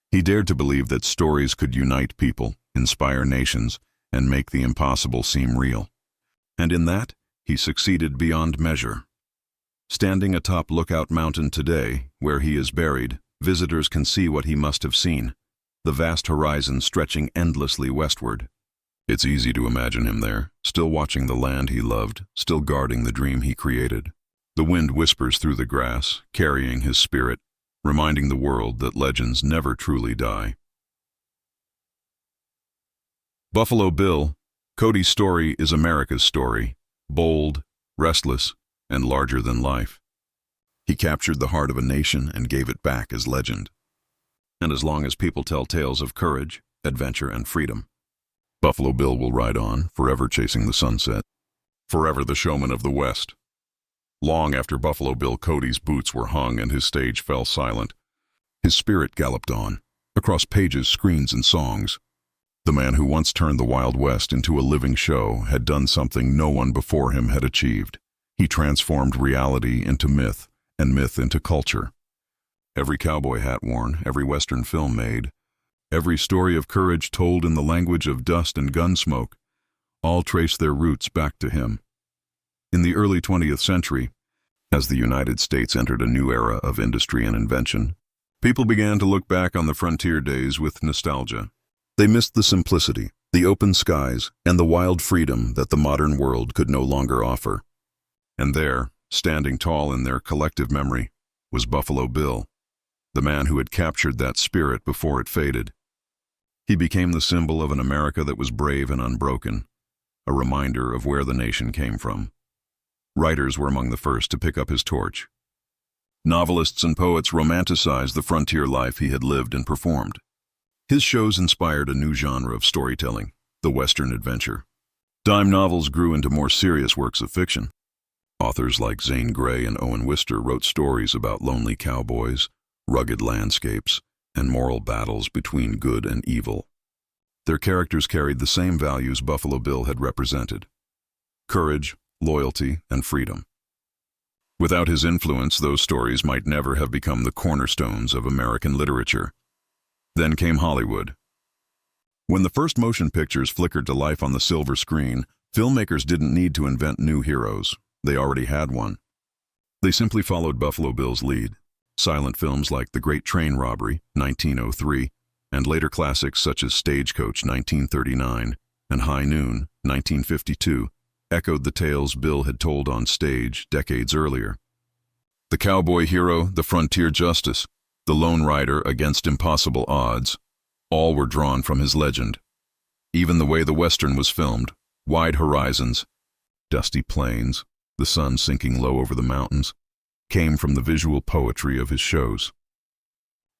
Speaker 1: He dared to believe that stories could unite people, inspire nations, and make the impossible seem real. And in that, he succeeded beyond measure. Standing atop Lookout Mountain today, where he is buried, visitors can see what he must have seen, the vast horizon stretching endlessly westward. It's easy to imagine him there, still watching the land he loved, still guarding the dream he created. The wind whispers through the grass, carrying his spirit, reminding the world that legends never truly die. Buffalo Bill, Cody's story is America's story, bold, restless, and larger than life. He captured the heart of a nation and gave it back as legend. And as long as people tell tales of courage, adventure, and freedom, Buffalo Bill will ride on, forever chasing the sunset, forever the showman of the West. Long after Buffalo Bill Cody's boots were hung and his stage fell silent, his spirit galloped on, across pages, screens, and songs. The man who once turned the Wild West into a living show had done something no one before him had achieved. He transformed reality into myth, and myth into culture. Every cowboy hat worn, every Western film made, every story of courage told in the language of dust and gun smoke, all trace their roots back to him. In the early 20th century, as the United States entered a new era of industry and invention, people began to look back on the frontier days with nostalgia. They missed the simplicity, the open skies, and the wild freedom that the modern world could no longer offer. And there, standing tall in their collective memory, was Buffalo Bill, the man who had captured that spirit before it faded. He became the symbol of an America that was brave and unbroken, a reminder of where the nation came from. Writers were among the first to pick up his torch. Novelists and poets romanticized the frontier life he had lived and performed. His shows inspired a new genre of storytelling, the Western adventure. Dime novels grew into more serious works of fiction. Authors like Zane Grey and Owen Wister wrote stories about lonely cowboys, rugged landscapes, and moral battles between good and evil. Their characters carried the same values Buffalo Bill had represented: courage, loyalty, and freedom. Without his influence, those stories might never have become the cornerstones of American literature. Then came Hollywood. When the first motion pictures flickered to life on the silver screen, filmmakers didn't need to invent new heroes. They already had one. They simply followed Buffalo Bill's lead. Silent films like The Great Train Robbery, 1903, and later classics such as Stagecoach 1939 and High Noon 1952 echoed the tales Bill had told on stage decades earlier. The cowboy hero, the frontier justice, the lone rider against impossible odds, all were drawn from his legend. Even the way the Western was filmed, wide horizons, dusty plains, the sun sinking low over the mountains, came from the visual poetry of his shows.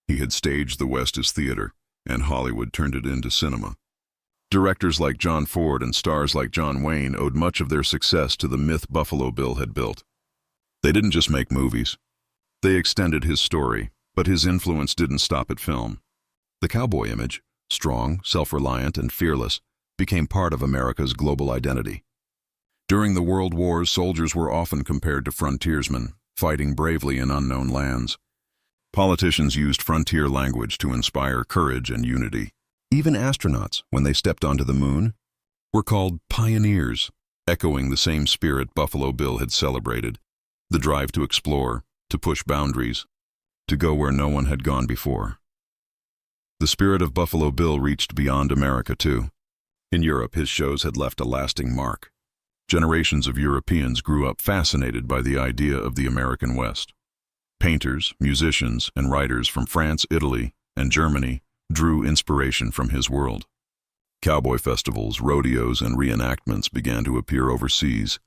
Speaker 1: He had staged the West as theater, and Hollywood turned it into cinema. Directors like John Ford and stars like John Wayne owed much of their success to the myth Buffalo Bill had built. They didn't just make movies. They extended his story, but his influence didn't stop at film. The cowboy image, strong, self-reliant, and fearless, became part of America's global identity. During the World Wars, soldiers were often compared to frontiersmen, fighting bravely in unknown lands. Politicians used frontier language to inspire courage and unity. Even astronauts, when they stepped onto the moon, were called pioneers, echoing the same spirit Buffalo Bill had celebrated: the drive to explore, to push boundaries, to go where no one had gone before. The spirit of Buffalo Bill reached beyond America, too. In Europe, his shows had left a lasting mark. Generations of Europeans grew up fascinated by the idea of the American West. Painters, musicians, and writers from France, Italy, and Germany drew inspiration from his world. Cowboy festivals, rodeos, and reenactments began to appear overseas,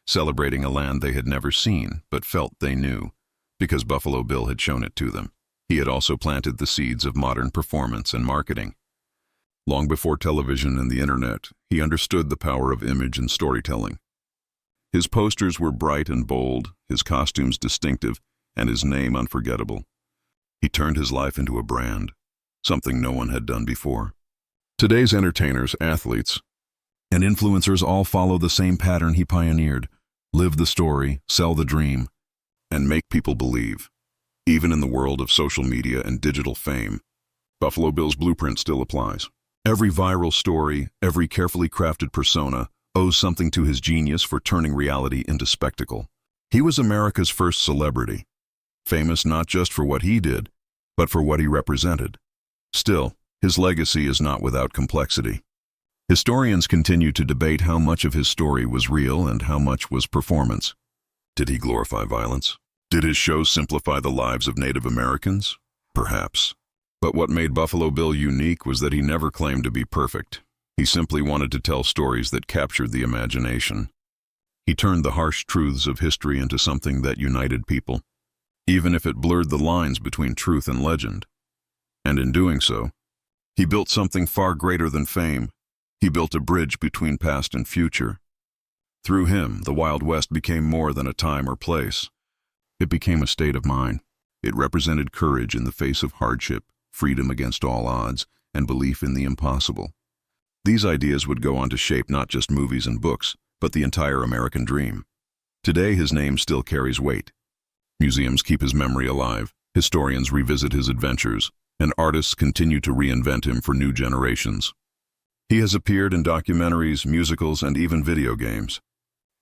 Speaker 1: celebrating a land they had never seen but felt they knew, because Buffalo Bill had shown it to them. He had also planted the seeds of modern performance and marketing. Long before television and the internet, he understood the power of image and storytelling. His posters were bright and bold, his costumes distinctive, and his name unforgettable. He turned his life into a brand, something no one had done before. Today's entertainers, athletes, and influencers all follow the same pattern he pioneered: live the story, sell the dream, and make people believe. Even in the world of social media and digital fame, Buffalo Bill's blueprint still applies. Every viral story, every carefully crafted persona owes something to his genius for turning reality into spectacle. He was America's first celebrity, famous not just for what he did, but for what he represented. Still, his legacy is not without complexity. Historians continue to debate how much of his story was real and how much was performance. Did he glorify violence? Did his shows simplify the lives of Native Americans? Perhaps. But what made Buffalo Bill unique was that he never claimed to be perfect. He simply wanted to tell stories that captured the imagination. He turned the harsh truths of history into something that united people, even if it blurred the lines between truth and legend. And in doing so, he built something far greater than fame. He built a bridge between past and future. Through him, the Wild West became more than a time or place. It became a state of mind. It represented courage in the face of hardship, freedom against all odds, and belief in the impossible. These ideas would go on to shape not just movies and books, but the entire American dream. Today, his name still carries weight. Museums keep his memory alive, historians revisit his adventures, and artists continue to reinvent him for new generations. He has appeared in documentaries, musicals, and even video games.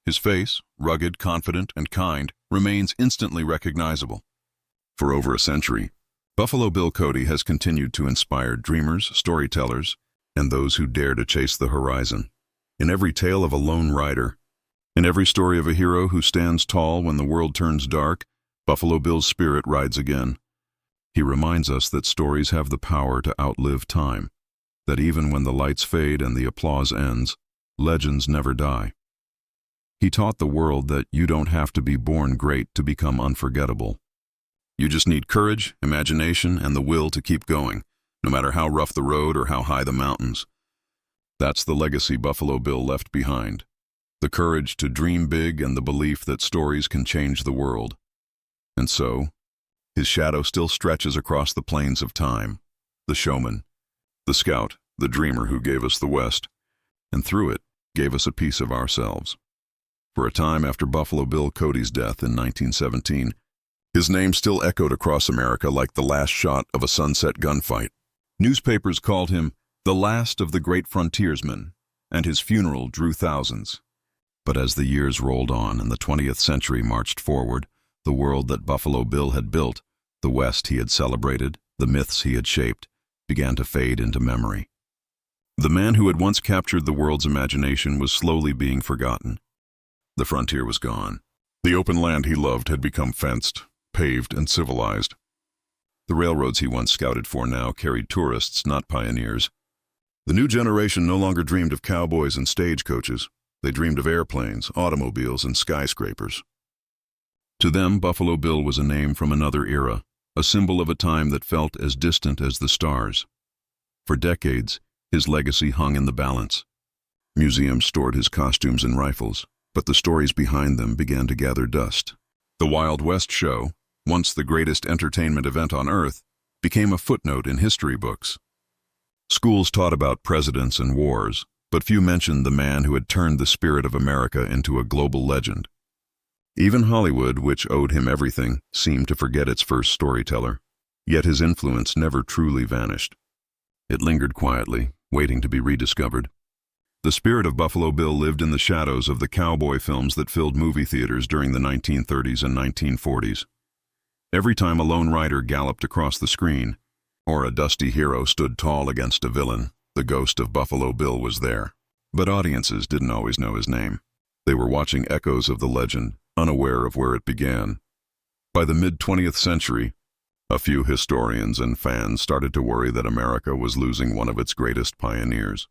Speaker 1: His face, rugged, confident, and kind, remains instantly recognizable. For over a century, Buffalo Bill Cody has continued to inspire dreamers, storytellers, and those who dare to chase the horizon. In every tale of a lone rider, in every story of a hero who stands tall when the world turns dark, Buffalo Bill's spirit rides again. He reminds us that stories have the power to outlive time, that even when the lights fade and the applause ends, legends never die. He taught the world that you don't have to be born great to become unforgettable. You just need courage, imagination, and the will to keep going, no matter how rough the road or how high the mountains. That's the legacy Buffalo Bill left behind: the courage to dream big and the belief that stories can change the world. And so, his shadow still stretches across the plains of time: the showman, the scout, the dreamer who gave us the West, and through it gave us a piece of ourselves. For a time after Buffalo Bill Cody's death in 1917, his name still echoed across America like the last shot of a sunset gunfight. Newspapers called him the last of the great frontiersmen, and his funeral drew thousands. But as the years rolled on and the 20th century marched forward, the world that Buffalo Bill had built, the West he had celebrated, the myths he had shaped, began to fade into memory. The man who had once captured the world's imagination was slowly being forgotten. The frontier was gone. The open land he loved had become fenced, paved, and civilized. The railroads he once scouted for now carried tourists, not pioneers. The new generation no longer dreamed of cowboys and stagecoaches. They dreamed of airplanes, automobiles, and skyscrapers. To them, Buffalo Bill was a name from another era, a symbol of a time that felt as distant as the stars. For decades, his legacy hung in the balance. Museums stored his costumes and rifles, but the stories behind them began to gather dust. The Wild West show, once the greatest entertainment event on Earth, became a footnote in history books. Schools taught about presidents and wars, but few mentioned the man who had turned the spirit of America into a global legend. Even Hollywood, which owed him everything, seemed to forget its first storyteller. Yet his influence never truly vanished. It lingered quietly, waiting to be rediscovered. The spirit of Buffalo Bill lived in the shadows of the cowboy films that filled movie theaters during the 1930s and 1940s. Every time a lone rider galloped across the screen, or a dusty hero stood tall against a villain, the ghost of Buffalo Bill was there. But audiences didn't always know his name. They were watching echoes of the legend, unaware of where it began. By the mid-20th century, a few historians and fans started to worry that America was losing one of its greatest pioneers,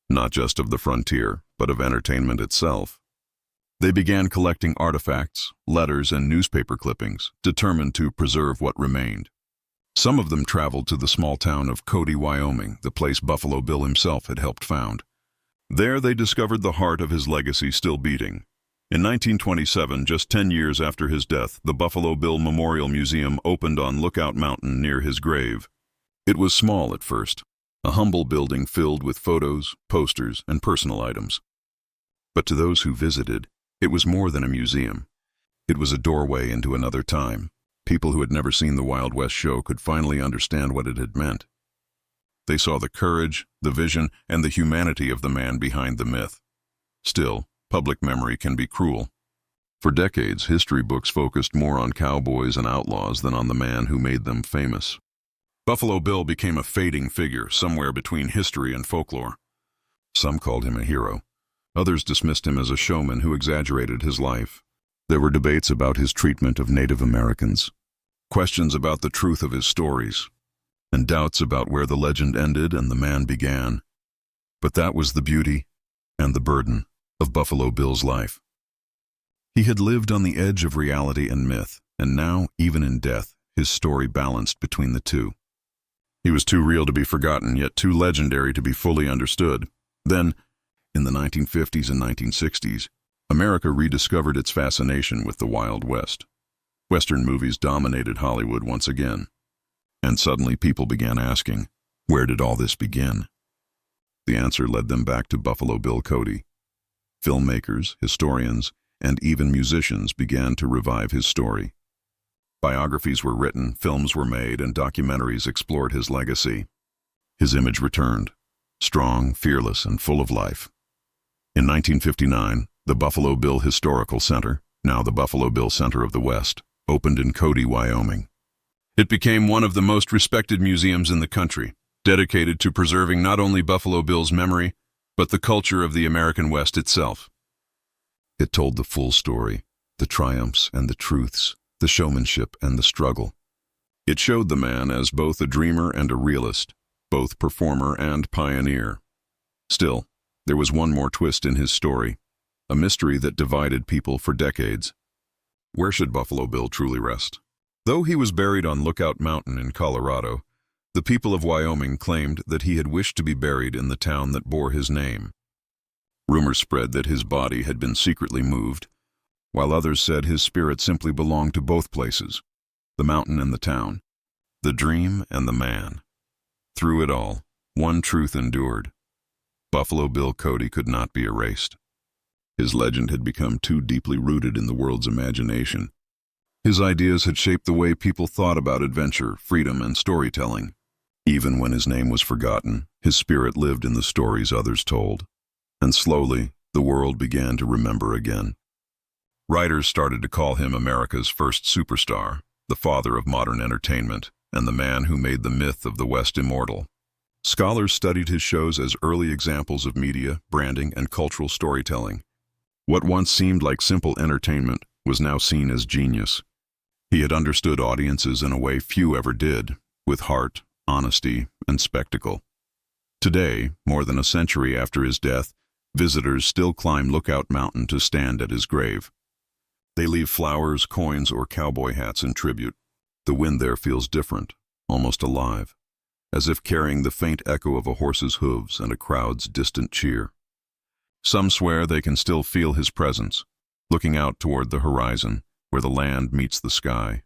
Speaker 1: not just of the frontier, but of entertainment itself. They began collecting artifacts, letters, and newspaper clippings, determined to preserve what remained. Some of them traveled to the small town of Cody, Wyoming, the place Buffalo Bill himself had helped found. There they discovered the heart of his legacy still beating. In 1927, just 10 years after his death, the Buffalo Bill Memorial Museum opened on Lookout Mountain near his grave. It was small at first, a humble building filled with photos, posters, and personal items. But to those who visited, it was more than a museum. It was a doorway into another time. People who had never seen the Wild West show could finally understand what it had meant. They saw the courage, the vision, and the humanity of the man behind the myth. Still, public memory can be cruel. For decades, history books focused more on cowboys and outlaws than on the man who made them famous. Buffalo Bill became a fading figure somewhere between history and folklore. Some called him a hero. Others dismissed him as a showman who exaggerated his life. There were debates about his treatment of Native Americans, questions about the truth of his stories, and doubts about where the legend ended and the man began. But that was the beauty and the burden of Buffalo Bill's life. He had lived on the edge of reality and myth, and now, even in death, his story balanced between the two. He was too real to be forgotten, yet too legendary to be fully understood. Then, in the 1950s and 1960s, America rediscovered its fascination with the Wild West. Western movies dominated Hollywood once again. And suddenly people began asking, where did all this begin? The answer led them back to Buffalo Bill Cody. Filmmakers, historians, and even musicians began to revive his story. Biographies were written, films were made, and documentaries explored his legacy. His image returned, strong, fearless, and full of life. In 1959, the Buffalo Bill Historical Center, now the Buffalo Bill Center of the West, opened in Cody, Wyoming. It became one of the most respected museums in the country, dedicated to preserving not only Buffalo Bill's memory, but the culture of the American West itself. It told the full story, the triumphs and the truths, the showmanship and the struggle. It showed the man as both a dreamer and a realist, both performer and pioneer. Still, there was one more twist in his story, a mystery that divided people for decades. Where should Buffalo Bill truly rest? Though he was buried on Lookout Mountain in Colorado, the people of Wyoming claimed that he had wished to be buried in the town that bore his name. Rumors spread that his body had been secretly moved, while others said his spirit simply belonged to both places, the mountain and the town, the dream and the man. Through it all, one truth endured. Buffalo Bill Cody could not be erased. His legend had become too deeply rooted in the world's imagination. His ideas had shaped the way people thought about adventure, freedom, and storytelling. Even when his name was forgotten, his spirit lived in the stories others told. And slowly, the world began to remember again. Writers started to call him America's first superstar, the father of modern entertainment, and the man who made the myth of the West immortal. Scholars studied his shows as early examples of media, branding, and cultural storytelling. What once seemed like simple entertainment was now seen as genius. He had understood audiences in a way few ever did, with heart, honesty, and spectacle. Today, more than a century after his death, visitors still climb Lookout Mountain to stand at his grave. They leave flowers, coins, or cowboy hats in tribute. The wind there feels different, almost alive, as if carrying the faint echo of a horse's hooves and a crowd's distant cheer. Some swear they can still feel his presence, looking out toward the horizon, where the land meets the sky.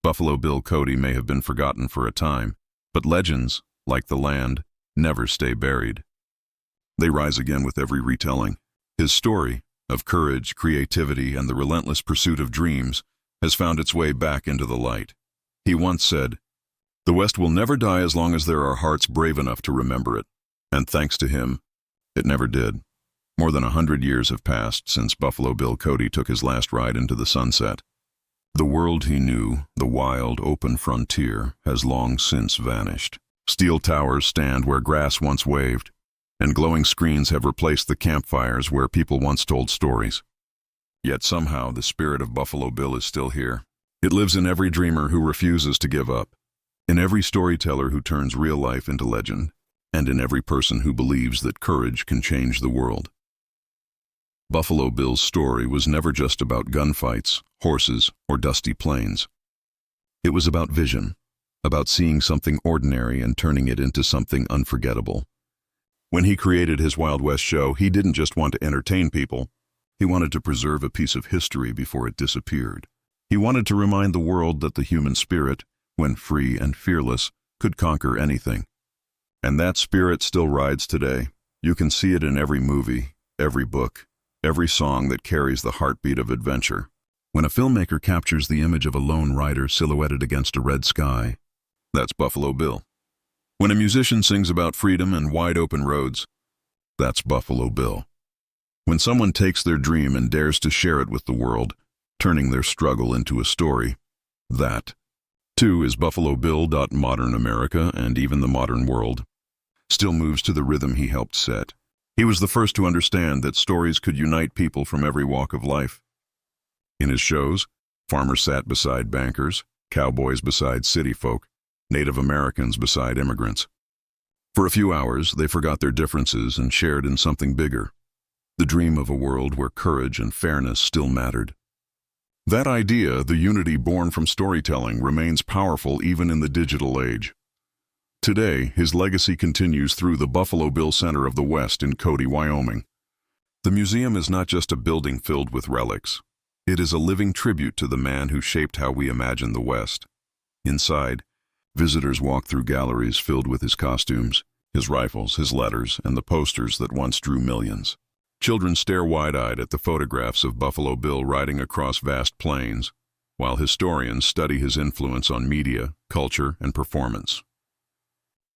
Speaker 1: Buffalo Bill Cody may have been forgotten for a time, but legends, like the land, never stay buried. They rise again with every retelling. His story, of courage, creativity, and the relentless pursuit of dreams, has found its way back into the light. He once said, "The West will never die as long as there are hearts brave enough to remember it." And thanks to him, it never did. More than 100 years have passed since Buffalo Bill Cody took his last ride into the sunset. The world he knew, the wild, open frontier, has long since vanished. Steel towers stand where grass once waved, and glowing screens have replaced the campfires where people once told stories. Yet somehow the spirit of Buffalo Bill is still here. It lives in every dreamer who refuses to give up, in every storyteller who turns real life into legend, and in every person who believes that courage can change the world. Buffalo Bill's story was never just about gunfights, horses, or dusty plains. It was about vision, about seeing something ordinary and turning it into something unforgettable. When he created his Wild West show, he didn't just want to entertain people. He wanted to preserve a piece of history before it disappeared. He wanted to remind the world that the human spirit, when free and fearless, could conquer anything. And that spirit still rides today. You can see it in every movie, every book, every song that carries the heartbeat of adventure. When a filmmaker captures the image of a lone rider silhouetted against a red sky, that's Buffalo Bill. When a musician sings about freedom and wide-open roads, that's Buffalo Bill. When someone takes their dream and dares to share it with the world, turning their struggle into a story, that, too, is Buffalo Bill. Modern America, and even the modern world, still moves to the rhythm he helped set. He was the first to understand that stories could unite people from every walk of life. In his shows, farmers sat beside bankers, cowboys beside city folk, Native Americans beside immigrants. For a few hours, they forgot their differences and shared in something bigger, the dream of a world where courage and fairness still mattered. That idea, the unity born from storytelling, remains powerful even in the digital age. Today, his legacy continues through the Buffalo Bill Center of the West in Cody, Wyoming. The museum is not just a building filled with relics. It is a living tribute to the man who shaped how we imagine the West. Inside, visitors walk through galleries filled with his costumes, his rifles, his letters, and the posters that once drew millions. Children stare wide-eyed at the photographs of Buffalo Bill riding across vast plains, while historians study his influence on media, culture, and performance.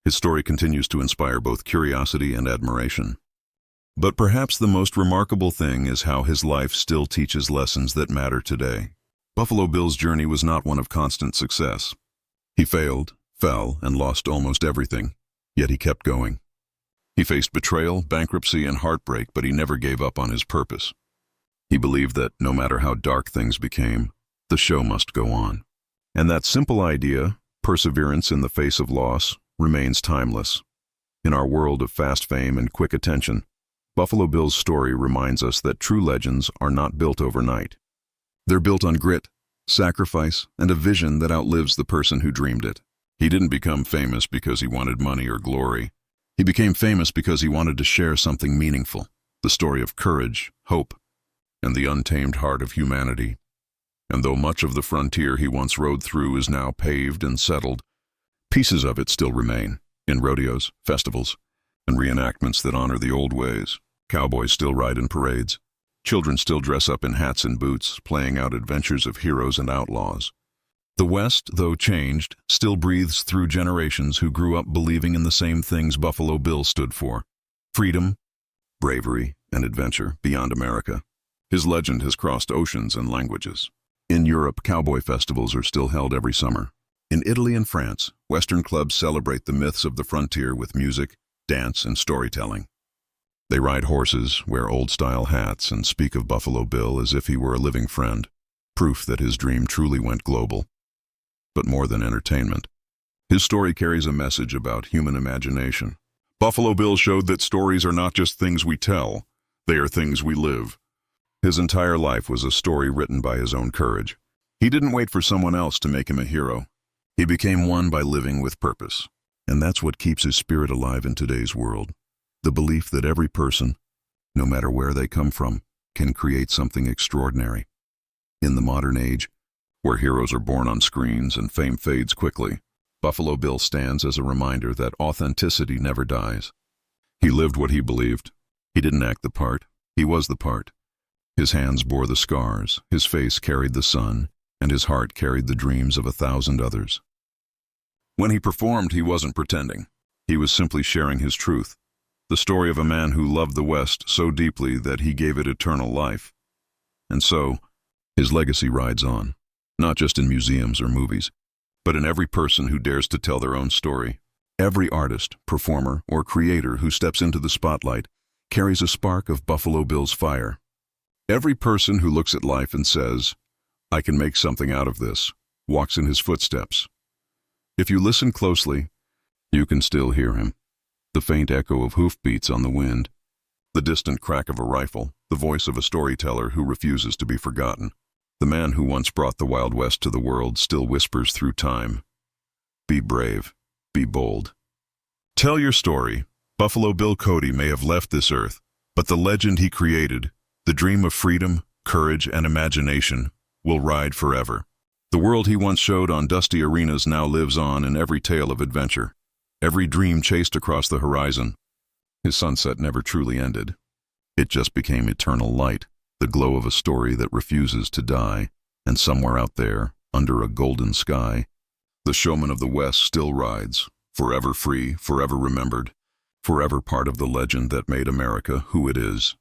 Speaker 1: His story continues to inspire both curiosity and admiration. But perhaps the most remarkable thing is how his life still teaches lessons that matter today. Buffalo Bill's journey was not one of constant success. He failed, fell, and lost almost everything, yet he kept going. He faced betrayal, bankruptcy, and heartbreak, but he never gave up on his purpose. He believed that no matter how dark things became, the show must go on. And that simple idea, perseverance in the face of loss, remains timeless. In our world of fast fame and quick attention, Buffalo Bill's story reminds us that true legends are not built overnight. They're built on grit, sacrifice, and a vision that outlives the person who dreamed it. He didn't become famous because he wanted money or glory. He became famous because he wanted to share something meaningful, the story of courage, hope, and the untamed heart of humanity. And though much of the frontier he once rode through is now paved and settled, pieces of it still remain, in rodeos, festivals, and reenactments that honor the old ways. Cowboys still ride in parades. Children still dress up in hats and boots, playing out adventures of heroes and outlaws. The West, though changed, still breathes through generations who grew up believing in the same things Buffalo Bill stood for: freedom, bravery, and adventure beyond America. His legend has crossed oceans and languages. In Europe, cowboy festivals are still held every summer. In Italy and France, Western clubs celebrate the myths of the frontier with music, dance, and storytelling. They ride horses, wear old-style hats, and speak of Buffalo Bill as if he were a living friend, proof that his dream truly went global. But more than entertainment, his story carries a message about human imagination. Buffalo Bill showed that stories are not just things we tell, they are things we live. His entire life was a story written by his own courage. He didn't wait for someone else to make him a hero. He became one by living with purpose. And that's what keeps his spirit alive in today's world. The belief that every person, no matter where they come from, can create something extraordinary. In the modern age, where heroes are born on screens and fame fades quickly, Buffalo Bill stands as a reminder that authenticity never dies. He lived what he believed. He didn't act the part. He was the part. His hands bore the scars, his face carried the sun, and his heart carried the dreams of 1,000 others. When he performed, he wasn't pretending. He was simply sharing his truth, the story of a man who loved the West so deeply that he gave it eternal life. And so, his legacy rides on, not just in museums or movies, but in every person who dares to tell their own story. Every artist, performer, or creator who steps into the spotlight carries a spark of Buffalo Bill's fire. Every person who looks at life and says, "I can make something out of this," walks in his footsteps. If you listen closely, you can still hear him. The faint echo of hoofbeats on the wind, the distant crack of a rifle, the voice of a storyteller who refuses to be forgotten. The man who once brought the Wild West to the world still whispers through time, "Be brave, be bold." Tell your story. Buffalo Bill Cody may have left this earth, but the legend he created, the dream of freedom, courage, and imagination, will ride forever. The world he once showed on dusty arenas now lives on in every tale of adventure, every dream chased across the horizon. His sunset never truly ended. It just became eternal light, the glow of a story that refuses to die, and somewhere out there, under a golden sky, the showman of the West still rides, forever free, forever remembered, forever part of the legend that made America who it is.